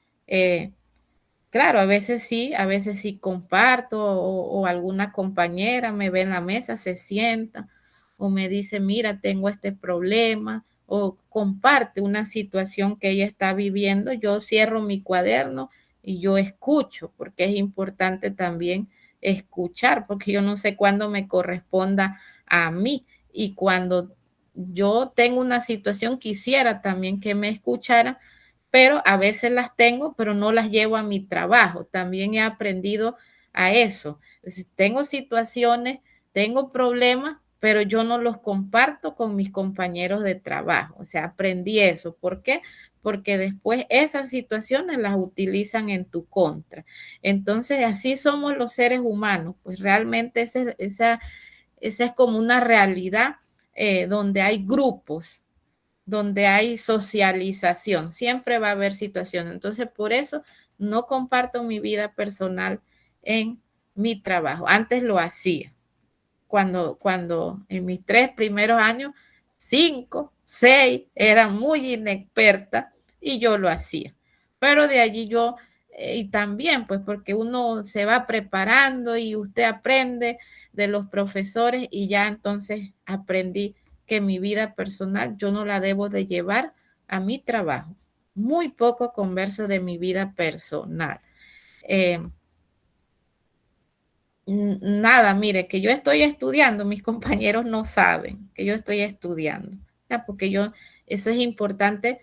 claro, a veces sí comparto o alguna compañera me ve en la mesa, se sienta o me dice, mira, tengo este problema o comparte una situación que ella está viviendo. Yo cierro mi cuaderno y yo escucho, porque es importante también escuchar, porque yo no sé cuándo me corresponda a mí y cuando yo tengo una situación quisiera también que me escucharan, pero a veces las tengo, pero no las llevo a mi trabajo. También he aprendido a eso. Tengo situaciones, tengo problemas, pero yo no los comparto con mis compañeros de trabajo. O sea, aprendí eso. ¿Por qué? Porque después esas situaciones las utilizan en tu contra. Entonces, así somos los seres humanos. Pues realmente esa es como una realidad donde hay grupos, donde hay socialización, siempre va a haber situaciones. Entonces, por eso no comparto mi vida personal en mi trabajo. Antes lo hacía, cuando en mis 3 primeros años, 5, 6, era muy inexperta y yo lo hacía. Pero de allí yo, y también pues porque uno se va preparando y usted aprende de los profesores y ya entonces aprendí que mi vida personal yo no la debo de llevar a mi trabajo. Muy poco converso de mi vida personal. Nada, mire, que yo estoy estudiando, mis compañeros no saben que yo estoy estudiando, ¿ya? Porque eso es importante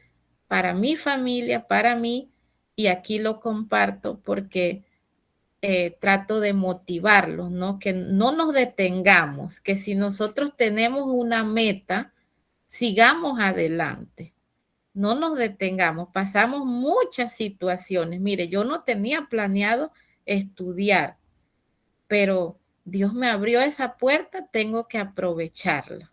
para mi familia, para mí, y aquí lo comparto porque trato de motivarlos, ¿no? Que no nos detengamos, que si nosotros tenemos una meta, sigamos adelante, no nos detengamos, pasamos muchas situaciones. Mire, yo no tenía planeado estudiar, pero Dios me abrió esa puerta, tengo que aprovecharla.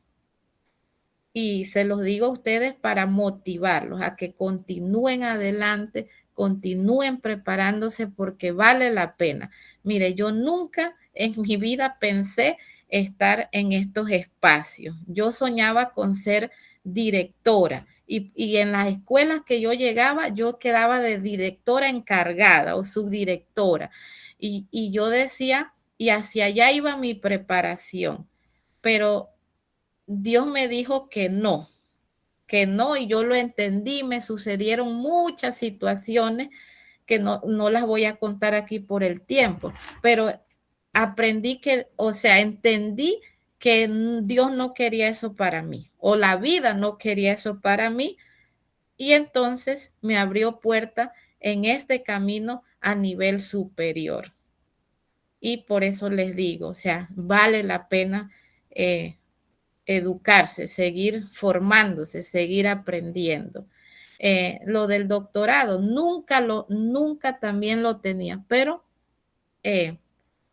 Y se los digo a ustedes para motivarlos a que continúen adelante, continúen preparándose porque vale la pena. Mire, yo nunca en mi vida pensé estar en estos espacios. Yo soñaba con ser directora y en las escuelas que yo llegaba, yo quedaba de directora encargada o subdirectora. Y yo decía, y hacia allá iba mi preparación, pero Dios me dijo que no, y yo lo entendí, me sucedieron muchas situaciones que no las voy a contar aquí por el tiempo, pero aprendí entendí que Dios no quería eso para mí, o la vida no quería eso para mí, y entonces me abrió puerta en este camino a nivel superior. Y por eso les digo, o sea, vale la pena educarse, seguir formándose, seguir aprendiendo. Lo del doctorado, nunca también lo tenía, pero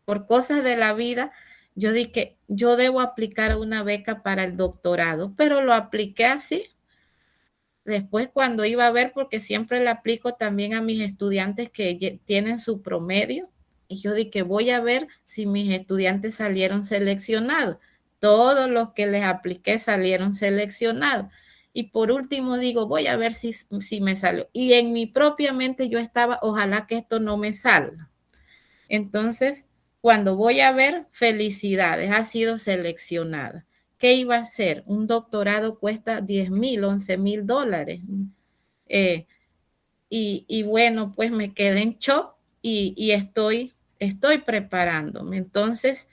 por cosas de la vida, yo dije que yo debo aplicar una beca para el doctorado, pero lo apliqué así. Después cuando iba a ver, porque siempre le aplico también a mis estudiantes que tienen su promedio, y yo dije, voy a ver si mis estudiantes salieron seleccionados. Todos los que les apliqué salieron seleccionados. Y por último digo, voy a ver si me salió. Y en mi propia mente yo estaba, ojalá que esto no me salga. Entonces, cuando voy a ver, felicidades, ha sido seleccionada. ¿Qué iba a hacer? Un doctorado cuesta $10,000, $11,000. Y bueno, pues me quedé en shock y estoy preparándome. Entonces,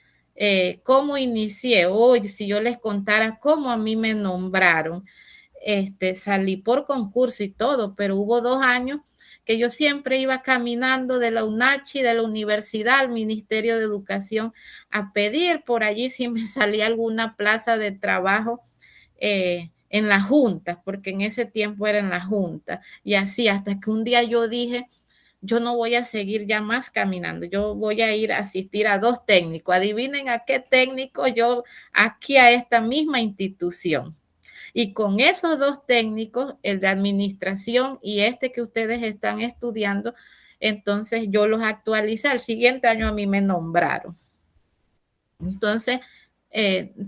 ¿cómo inicié? Hoy, si yo les contara cómo a mí me nombraron, salí por concurso y todo, pero hubo 2 años que yo siempre iba caminando de la UNACHI, de la universidad al Ministerio de Educación, a pedir por allí si me salía alguna plaza de trabajo en la junta, porque en ese tiempo era en la junta, y así hasta que un día yo dije, yo no voy a seguir ya más caminando, yo voy a ir a asistir a 2 técnicos. Adivinen a qué técnico yo aquí a esta misma institución. Y con esos 2 técnicos, el de administración y este que ustedes están estudiando, entonces yo los actualicé. Al siguiente año a mí me nombraron. Entonces,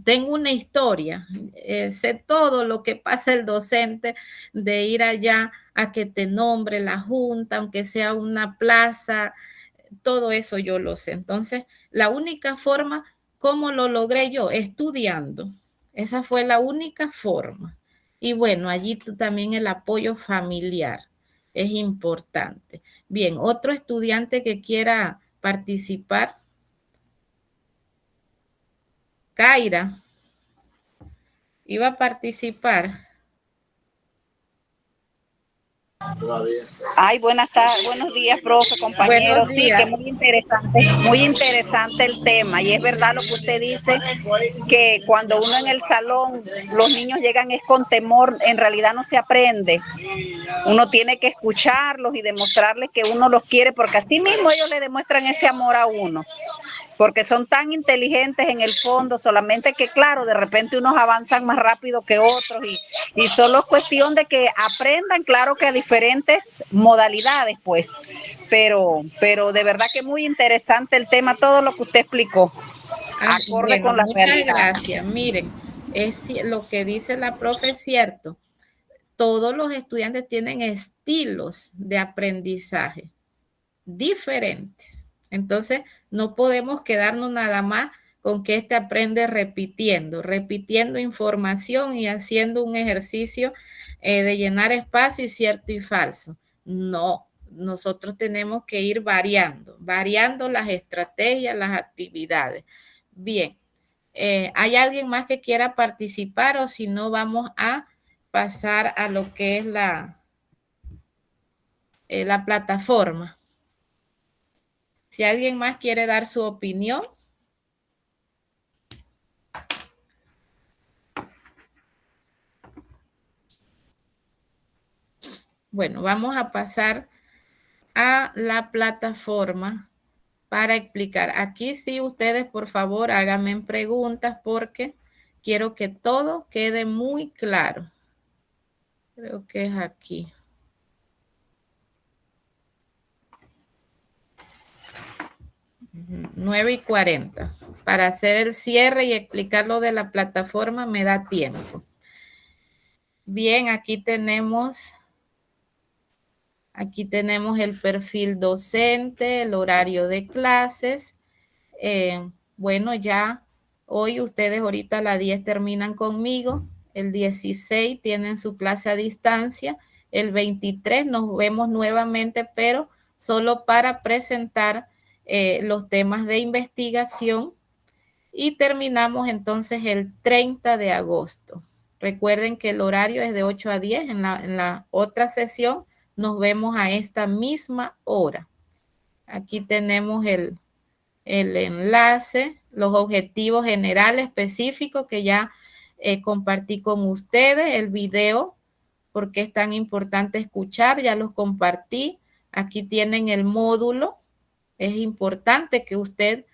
tengo una historia, sé todo lo que pasa el docente de ir allá a que te nombre la junta, aunque sea una plaza, todo eso yo lo sé. Entonces, la única forma, ¿cómo lo logré yo? Estudiando. Esa fue la única forma. Y bueno, allí también el apoyo familiar es importante. Bien, otro estudiante que quiera participar. Kaira iba a participar. Ay, buenos días, profe, compañeros. Sí, que muy interesante el tema. Y es verdad lo que usted dice, que cuando uno en el salón, los niños llegan es con temor, en realidad no se aprende. Uno tiene que escucharlos y demostrarles que uno los quiere, porque así mismo ellos le demuestran ese amor a uno. Porque son tan inteligentes en el fondo, solamente que claro, de repente unos avanzan más rápido que otros y solo es cuestión de que aprendan, claro que a diferentes modalidades, pues, pero de verdad que muy interesante el tema, todo lo que usted explicó, acorde con la realidad. Muchas gracias. Miren, lo que dice la profe es cierto. Todos los estudiantes tienen estilos de aprendizaje diferentes. Entonces, no podemos quedarnos nada más con que aprende repitiendo información y haciendo un ejercicio de llenar espacio y cierto y falso. No, nosotros tenemos que ir variando las estrategias, las actividades. Bien, ¿hay alguien más que quiera participar o si no vamos a pasar a lo que es la plataforma? Si alguien más quiere dar su opinión. Bueno, vamos a pasar a la plataforma para explicar. Aquí sí, ustedes, por favor, háganme preguntas porque quiero que todo quede muy claro. Creo que es aquí. Uh-huh. 9:40. Para hacer el cierre y explicar lo de la plataforma me da tiempo. Bien, aquí tenemos el perfil docente, el horario de clases. Bueno, ya hoy ustedes ahorita a las 10 terminan conmigo. El 16 tienen su clase a distancia. El 23 nos vemos nuevamente, pero solo para presentar los temas de investigación. Y terminamos entonces el 30 de agosto. Recuerden que el horario es de 8 a 10. En la otra sesión nos vemos a esta misma hora. Aquí tenemos el enlace, los objetivos generales específicos que ya compartí con ustedes, el video, porque es tan importante escuchar, ya los compartí. Aquí tienen el módulo. Es importante que usted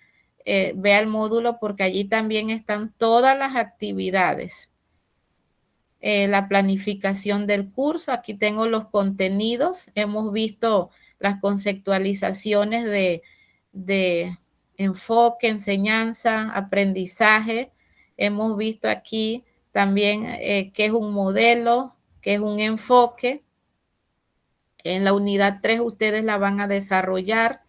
vea el módulo porque allí también están todas las actividades. La planificación del curso, aquí tengo los contenidos, hemos visto las conceptualizaciones de enfoque, enseñanza, aprendizaje, hemos visto aquí también qué es un modelo, qué es un enfoque. En la unidad 3 ustedes la van a desarrollar.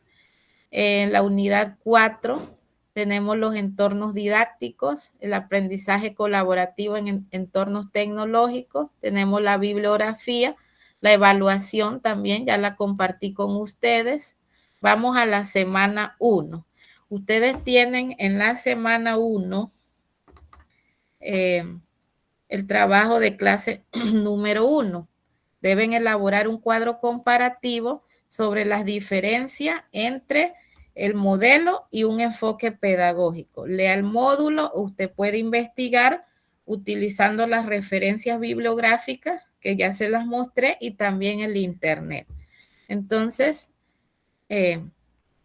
En la unidad 4 tenemos los entornos didácticos, el aprendizaje colaborativo en entornos tecnológicos, tenemos la bibliografía, la evaluación también, ya la compartí con ustedes. Vamos a la semana 1. Ustedes tienen en la semana 1 el trabajo de clase número 1. Deben elaborar un cuadro comparativo sobre las diferencias entre el modelo y un enfoque pedagógico. Lea el módulo, usted puede investigar utilizando las referencias bibliográficas que ya se las mostré y también el internet. Entonces,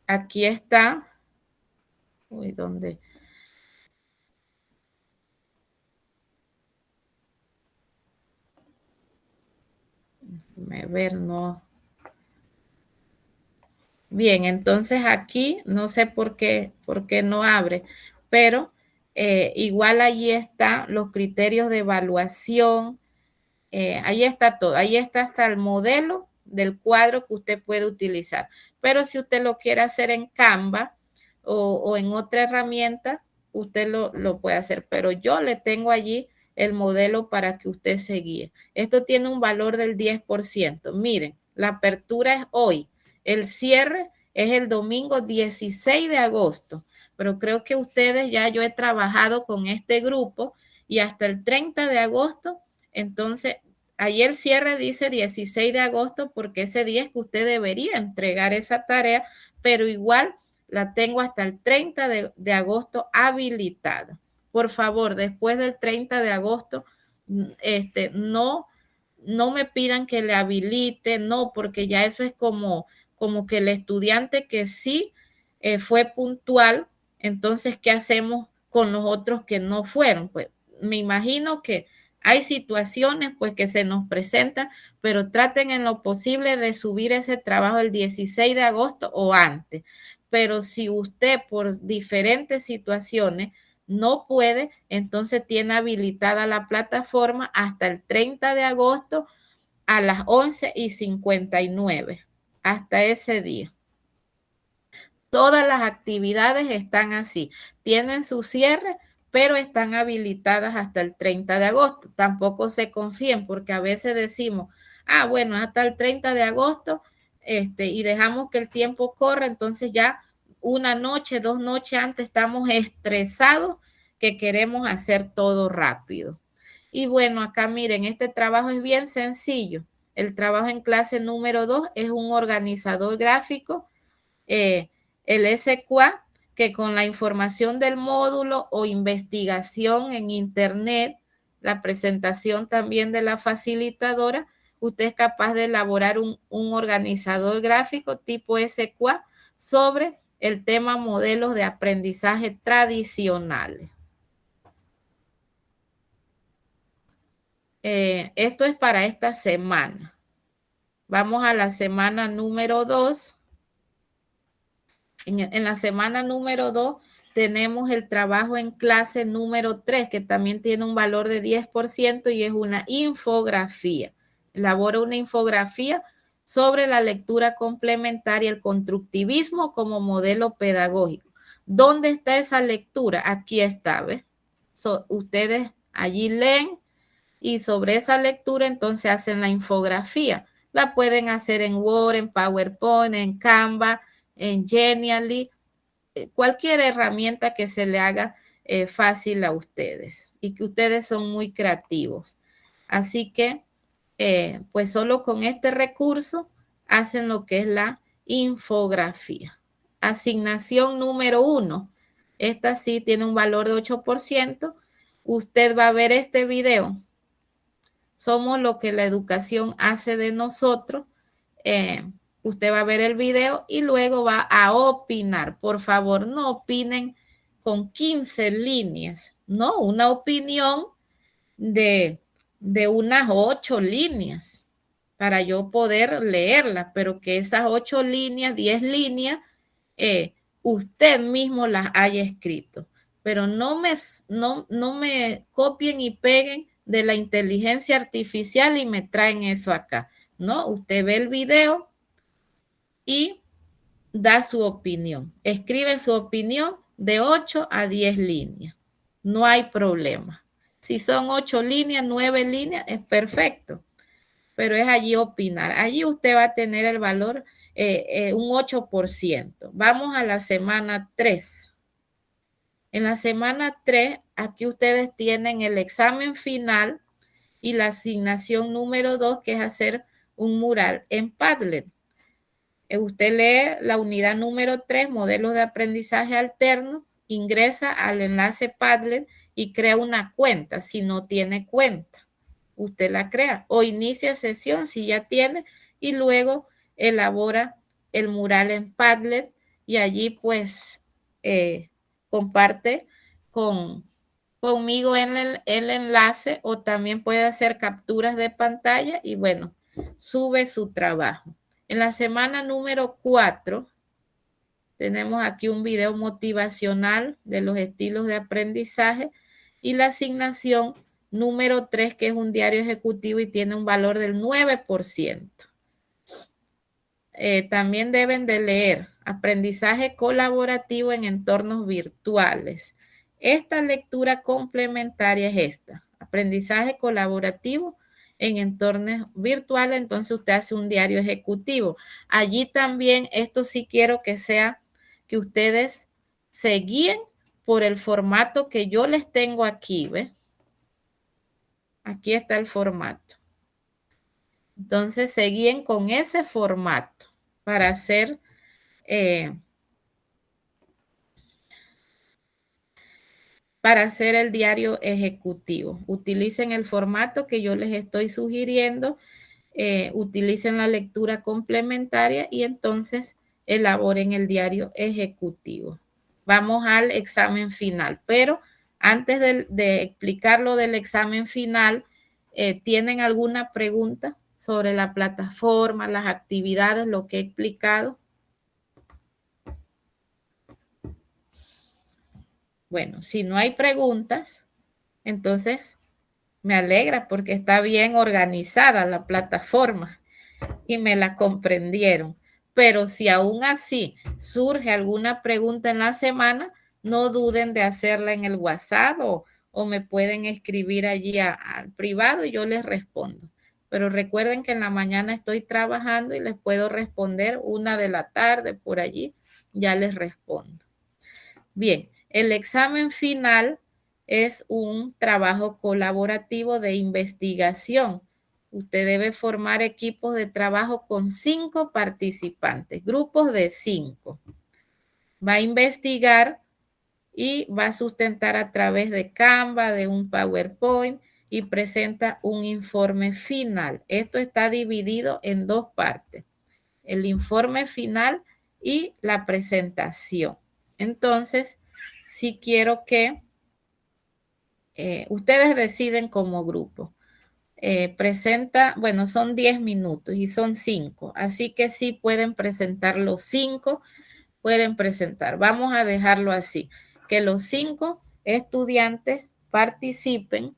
Aquí está. Uy, ¿dónde? Déjame ver, no. Bien, entonces aquí no sé por qué no abre, pero igual allí están los criterios de evaluación. Ahí está todo, ahí está hasta el modelo del cuadro que usted puede utilizar. Pero si usted lo quiere hacer en Canva o en otra herramienta, usted lo puede hacer. Pero yo le tengo allí el modelo para que usted se guíe. Esto tiene un valor del 10%. Miren, la apertura es hoy. El cierre es el domingo 16 de agosto. Pero creo que ustedes ya yo he trabajado con este grupo y hasta el 30 de agosto. Entonces, ayer el cierre dice 16 de agosto porque ese día es que usted debería entregar esa tarea, pero igual la tengo hasta el 30 de agosto habilitada. Por favor, después del 30 de agosto, no me pidan que le habilite, no, porque ya eso es como que el estudiante que sí fue puntual, entonces, ¿qué hacemos con los otros que no fueron? Pues me imagino que hay situaciones pues que se nos presentan, pero traten en lo posible de subir ese trabajo el 16 de agosto o antes. Pero si usted por diferentes situaciones no puede, entonces tiene habilitada la plataforma hasta el 30 de agosto a las 11:59, hasta ese día. Todas las actividades están así, tienen su cierre, pero están habilitadas hasta el 30 de agosto. Tampoco se confíen porque a veces decimos, bueno, hasta el 30 de agosto y dejamos que el tiempo corra, entonces ya una noche, 2 noches antes estamos estresados que queremos hacer todo rápido. Y bueno, acá miren, este trabajo es bien sencillo. El trabajo en clase número 2 es un organizador gráfico, el SQA, que con la información del módulo o investigación en internet, la presentación también de la facilitadora, usted es capaz de elaborar un organizador gráfico tipo SQA sobre el tema modelos de aprendizaje tradicionales. Esto es para esta semana. Vamos a la semana número 2. En la semana número 2 tenemos el trabajo en clase número 3, que también tiene un valor de 10% y es una infografía. Elabora una infografía sobre la lectura complementaria, el constructivismo como modelo pedagógico. ¿Dónde está esa lectura? Aquí está, ¿ves? Ustedes allí leen y sobre esa lectura entonces hacen la infografía. La pueden hacer en Word, en PowerPoint, en Canva, en Genially, cualquier herramienta que se le haga fácil a ustedes y que ustedes son muy creativos. Así que, pues solo con este recurso hacen lo que es la infografía. Asignación número 1. Esta sí tiene un valor de 8%. Usted va a ver este video. Somos lo que la educación hace de nosotros. Usted va a ver el video y luego va a opinar. Por favor, no opinen con 15 líneas, no, una opinión de unas 8 líneas para yo poder leerla, pero que esas 8 líneas, 10 líneas, usted mismo las haya escrito. Pero no me copien y peguen de la inteligencia artificial y me traen eso acá. No, usted ve el video y da su opinión. Escribe su opinión de 8 a 10 líneas. No hay problema. Si son 8 líneas, 9 líneas, es perfecto. Pero es allí opinar. Allí usted va a tener el valor, un 8%. Vamos a la semana 3. En la semana 3, aquí ustedes tienen el examen final y la asignación número 2, que es hacer un mural en Padlet. Usted lee la unidad número 3, modelos de aprendizaje alterno, ingresa al enlace Padlet y crea una cuenta. Si no tiene cuenta, usted la crea o inicia sesión si ya tiene y luego elabora el mural en Padlet y allí pues comparte conmigo en el enlace o también puede hacer capturas de pantalla y bueno, sube su trabajo. En la semana número 4 tenemos aquí un video motivacional de los estilos de aprendizaje y la asignación número 3, que es un diario ejecutivo y tiene un valor del 9%. También deben de leer aprendizaje colaborativo en entornos virtuales. Esta lectura complementaria es esta, aprendizaje colaborativo en entornos virtuales, entonces usted hace un diario ejecutivo. Allí también, esto sí quiero que sea, que ustedes se guíen por el formato que yo les tengo aquí, ¿ves? Aquí está el formato. Entonces se guíen con ese formato para hacer el diario ejecutivo. Utilicen el formato que yo les estoy sugiriendo, utilicen la lectura complementaria y entonces elaboren el diario ejecutivo. Vamos al examen final, pero antes de explicar lo del examen final, ¿tienen alguna pregunta sobre la plataforma, las actividades, lo que he explicado? Bueno, si no hay preguntas, entonces me alegra porque está bien organizada la plataforma y me la comprendieron. Pero si aún así surge alguna pregunta en la semana, no duden de hacerla en el WhatsApp o me pueden escribir allí al privado y yo les respondo. Pero recuerden que en la mañana estoy trabajando y les puedo responder 1 de la tarde por allí, ya les respondo. Bien, el examen final es un trabajo colaborativo de investigación. Usted debe formar equipos de trabajo con 5 participantes, grupos de 5. Va a investigar y va a sustentar a través de Canva, de un PowerPoint y presenta un informe final. Esto está dividido en 2 partes, el informe final y la presentación. Entonces, si quiero que ustedes deciden como grupo. Bueno, son 10 minutos y son 5, así que sí pueden presentar los 5, pueden presentar. Vamos a dejarlo así, que los 5 estudiantes participen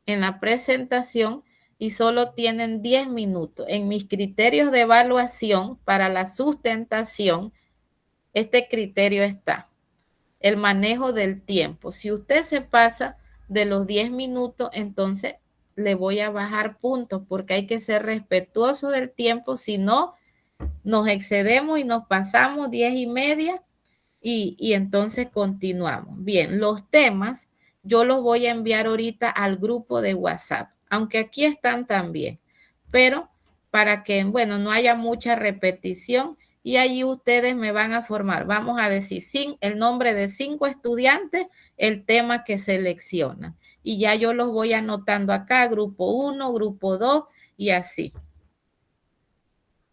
en la presentación y solo tienen 10 minutos. En mis criterios de evaluación para la sustentación, este criterio está, el manejo del tiempo. Si usted se pasa de los 10 minutos, entonces le voy a bajar puntos porque hay que ser respetuoso del tiempo, si no nos excedemos y nos pasamos 10:30 y entonces continuamos. Bien, los temas yo los voy a enviar ahorita al grupo de WhatsApp, aunque aquí están también, pero para que, bueno, no haya mucha repetición y allí ustedes me van a formar, vamos a decir el nombre de 5 estudiantes, el tema que seleccionan. Y ya yo los voy anotando acá, grupo 1, grupo 2 y así.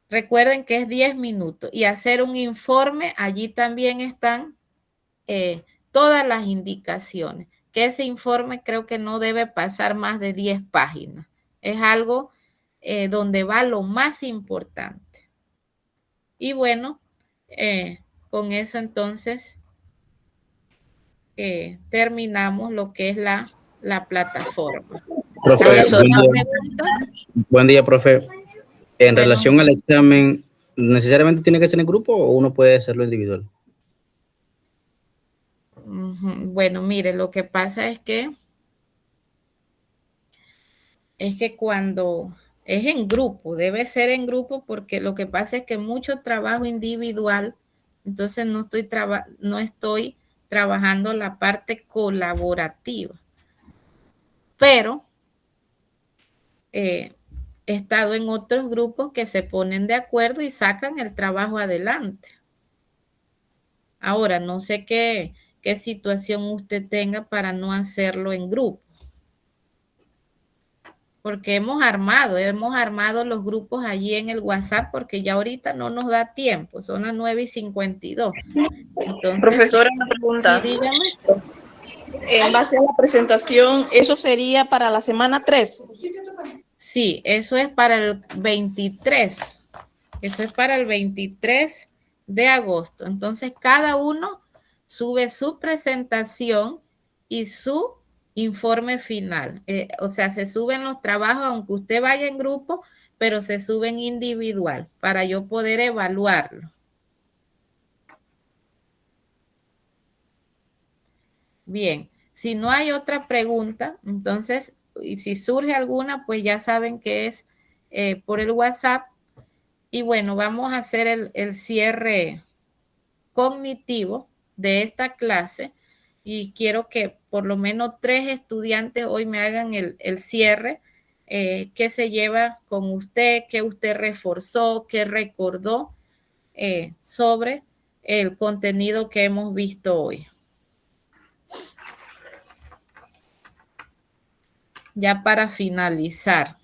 Recuerden que es 10 minutos y hacer un informe, allí también están todas las indicaciones, que ese informe creo que no debe pasar más de 10 páginas. Es algo donde va lo más importante. Y bueno, con eso entonces terminamos lo que es la plataforma. Profe, buen día, profe. En relación al examen, ¿necesariamente tiene que ser en grupo o uno puede hacerlo individual? Bueno, mire, lo que pasa es que cuando es en grupo, debe ser en grupo porque lo que pasa es que mucho trabajo individual, entonces no estoy trabajando la parte colaborativa. Pero he estado en otros grupos que se ponen de acuerdo y sacan el trabajo adelante. Ahora, no sé qué situación usted tenga para no hacerlo en grupo. porque hemos armado los grupos allí en el WhatsApp, porque ya ahorita no nos da tiempo, son las 9:52. Entonces, Profesora, una pregunta. Sí, dígame. En base a la presentación, ¿eso sería para la semana 3? Sí, eso es para el 23. Eso es para el 23 de agosto. Entonces, cada uno sube su presentación y su informe final. O sea, se suben los trabajos, aunque usted vaya en grupo, pero se suben individual para yo poder evaluarlo. Bien, si no hay otra pregunta, entonces, y si surge alguna, pues ya saben que es por el WhatsApp. Y bueno, vamos a hacer el cierre cognitivo de esta clase y quiero que por lo menos 3 estudiantes hoy me hagan el cierre, qué se lleva con usted, qué usted reforzó, qué recordó sobre el contenido que hemos visto hoy. Ya para finalizar.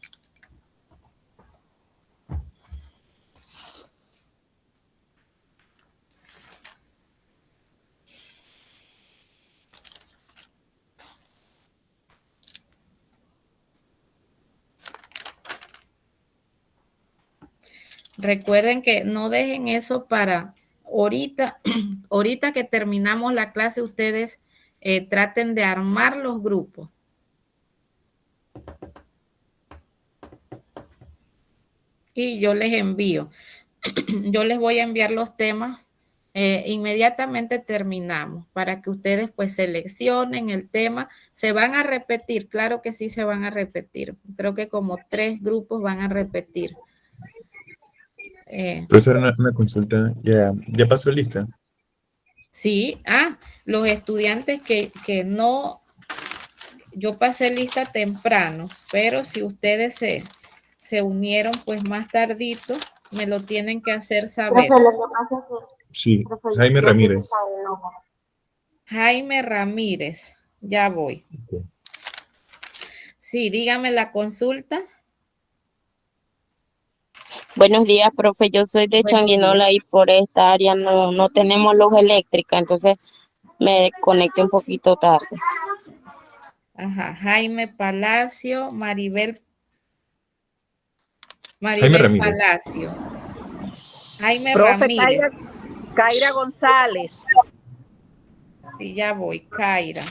Recuerden que no dejen eso para ahorita, ahorita que terminamos la clase, ustedes traten de armar los grupos. Y yo les envío. Yo les voy a enviar los temas. Inmediatamente terminamos para que ustedes pues seleccionen el tema. Se van a repetir, claro que sí se van a repetir. Creo que como 3 grupos van a repetir. Profesora, una consulta. ¿Ya pasó lista? Sí, los estudiantes que no, yo pasé lista temprano, pero si ustedes se unieron pues más tardito, me lo tienen que hacer saber. Sí, Jaime Ramírez. Jaime Ramírez, ya voy. Sí, dígame la consulta. Buenos días, profe. Yo soy de Changuinola y por esta área no tenemos luz eléctrica, entonces me conecté un poquito tarde. Ajá, Jaime Palacio, Maribel Palacio. Jaime Profe Ramírez. Kaira González. Sí, ya voy, Kaira.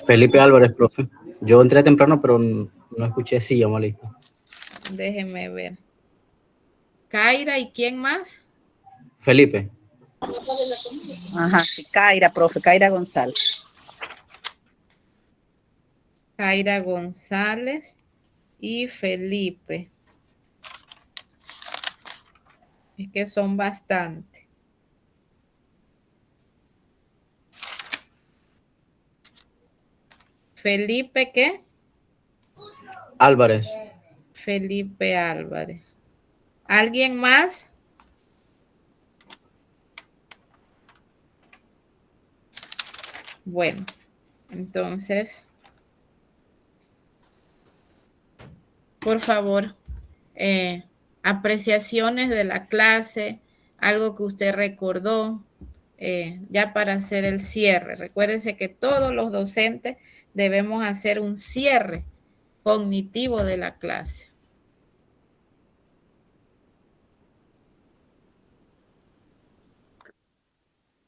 Felipe Álvarez, profe. Yo entré temprano, pero no escuché si llamó listo. Déjeme ver. Kaira, ¿y quién más? Felipe. Ajá, sí, Kaira, profe, Kaira González. Kaira González y Felipe. Es que son bastantes. Felipe, ¿qué? Álvarez. Felipe Álvarez. ¿Alguien más? Bueno, entonces, por favor, apreciaciones de la clase, algo que usted recordó, ya para hacer el cierre. Recuérdense que todos los docentes debemos hacer un cierre cognitivo de la clase.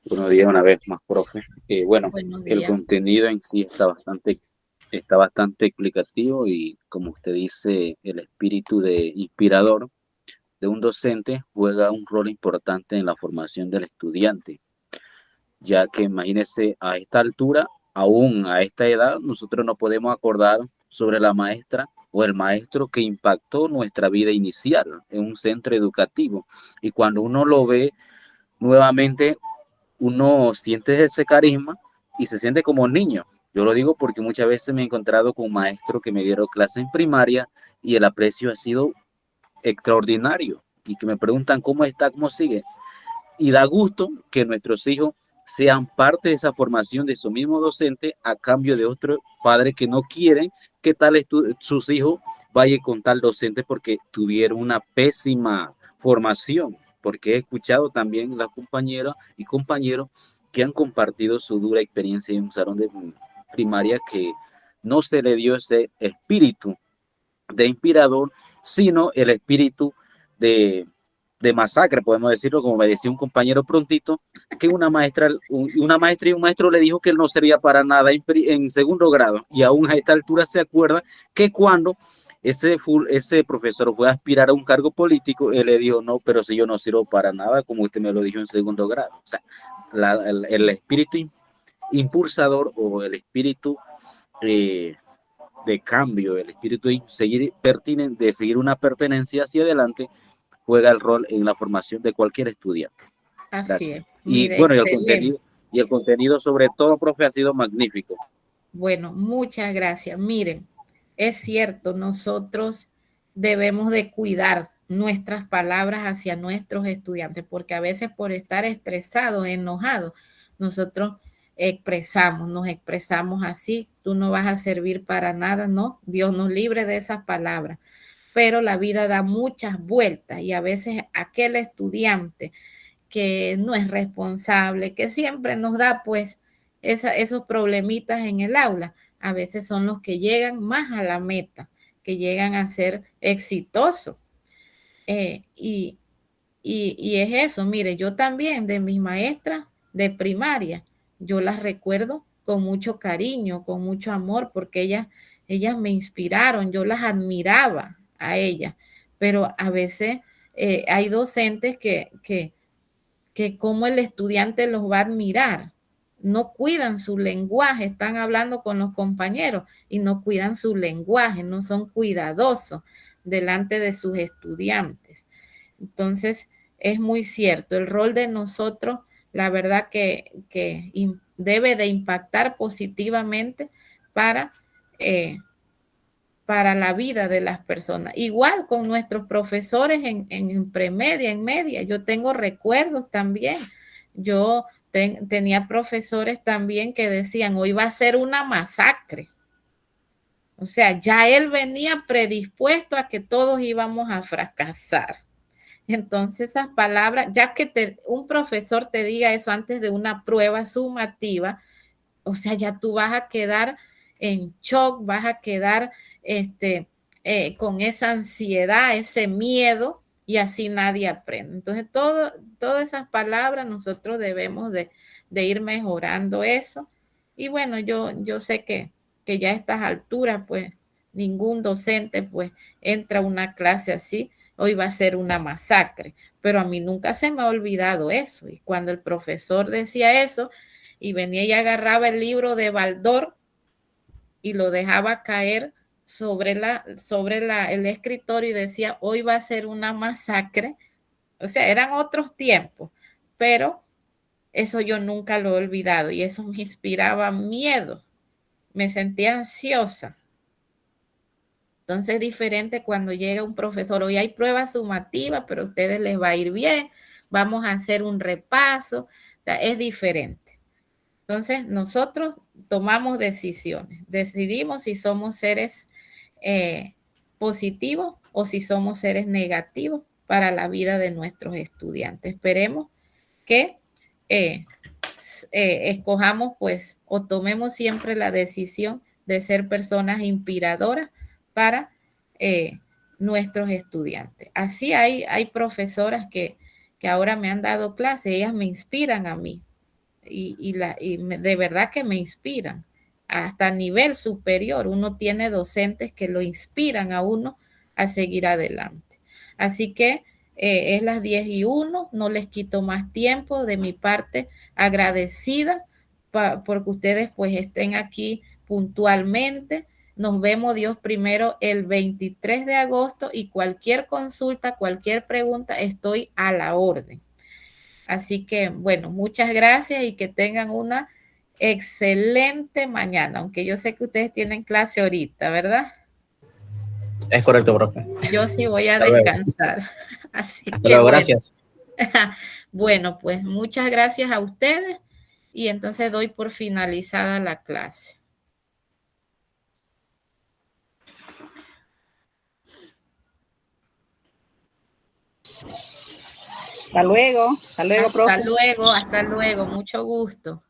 Buenos días una vez más, profe. Bueno, Buenos el días. contenido en sí está bastante explicativo y, como usted dice, el espíritu de inspirador de un docente juega un rol importante en la formación del estudiante, ya que imagínese, a esta altura, aún a esta edad, nosotros no podemos acordar sobre la maestra o el maestro que impactó nuestra vida inicial en un centro educativo. Y cuando uno lo ve nuevamente, uno siente ese carisma y se siente como niño. Yo lo digo porque muchas veces me he encontrado con maestros que me dieron clase en primaria y el aprecio ha sido extraordinario y que me preguntan cómo está, cómo sigue. Y da gusto que nuestros hijos sean parte de esa formación de su mismo docente a cambio de otros padres que no quieren que sus hijos vayan con tal docente porque tuvieron una pésima formación, porque he escuchado también las compañeras y compañeros que han compartido su dura experiencia en un salón de primaria que no se le dio ese espíritu de inspirador, sino el espíritu de masacre, podemos decirlo, como me decía un compañero prontito, que una maestra y un maestro le dijo que él no servía para nada en segundo grado, y aún a esta altura se acuerda que cuando ese profesor fue a aspirar a un cargo político, él le dijo, no, pero si yo no sirvo para nada, como usted me lo dijo en segundo grado. O sea, el espíritu impulsador o el espíritu de cambio, el espíritu de seguir una pertenencia hacia adelante, juega el rol en la formación de cualquier estudiante. Así es. Y Mire, bueno, el contenido sobre todo, profe, ha sido magnífico. Bueno, muchas gracias. Miren, es cierto, nosotros debemos de cuidar nuestras palabras hacia nuestros estudiantes, porque a veces por estar estresados, enojados, nosotros nos expresamos así, tú no vas a servir para nada, no, Dios nos libre de esas palabras. Pero la vida da muchas vueltas y a veces aquel estudiante que no es responsable, que siempre nos da pues esos problemitas en el aula, a veces son los que llegan más a la meta, que llegan a ser exitosos. Y es eso, mire, yo también de mis maestras de primaria, yo las recuerdo con mucho cariño, con mucho amor, porque ellas me inspiraron, yo las admiraba a ellas, pero a veces hay docentes que como el estudiante los va a admirar, no cuidan su lenguaje, están hablando con los compañeros y no cuidan su lenguaje, no son cuidadosos delante de sus estudiantes. Entonces, es muy cierto, el rol de nosotros, la verdad que debe de impactar positivamente para la vida de las personas. Igual con nuestros profesores en premedia, en media, yo tengo recuerdos también. Yo tenía profesores también que decían, hoy va a ser una masacre. O sea, ya él venía predispuesto a que todos íbamos a fracasar. Entonces esas palabras, ya que un profesor te diga eso antes de una prueba sumativa, o sea, ya tú vas a quedar en shock, vas a quedar con esa ansiedad, ese miedo, y así nadie aprende. Entonces, todas esas palabras nosotros debemos de ir mejorando eso. Y bueno, yo sé que ya a estas alturas, pues, ningún docente, pues, entra a una clase así, hoy va a ser una masacre. Pero a mí nunca se me ha olvidado eso. Y cuando el profesor decía eso, y venía y agarraba el libro de Baldor y lo dejaba caer sobre el escritorio y decía, hoy va a ser una masacre. O sea, eran otros tiempos, pero eso yo nunca lo he olvidado y eso me inspiraba miedo. Me sentía ansiosa. Entonces es diferente cuando llega un profesor, hoy hay pruebas sumativas, pero a ustedes les va a ir bien, vamos a hacer un repaso. O sea, es diferente. Entonces, nosotros tomamos decisiones, decidimos si somos seres positivos o si somos seres negativos para la vida de nuestros estudiantes. Esperemos que escojamos, pues, o tomemos siempre la decisión de ser personas inspiradoras para nuestros estudiantes. Así hay profesoras que ahora me han dado clase, ellas me inspiran a mí. De verdad que me inspiran hasta a nivel superior. Uno tiene docentes que lo inspiran a uno a seguir adelante. Así que es las 10:01, no les quito más tiempo. De mi parte, agradecida porque ustedes pues estén aquí puntualmente. Nos vemos, Dios primero, el 23 de agosto y cualquier consulta, cualquier pregunta, estoy a la orden. Así que, bueno, muchas gracias y que tengan una excelente mañana, aunque yo sé que ustedes tienen clase ahorita, ¿verdad? Es correcto, profe. Yo sí voy a descansar. Así que, gracias. Bueno, pues muchas gracias a ustedes y entonces doy por finalizada la clase. Hasta luego, profe. Hasta luego, mucho gusto.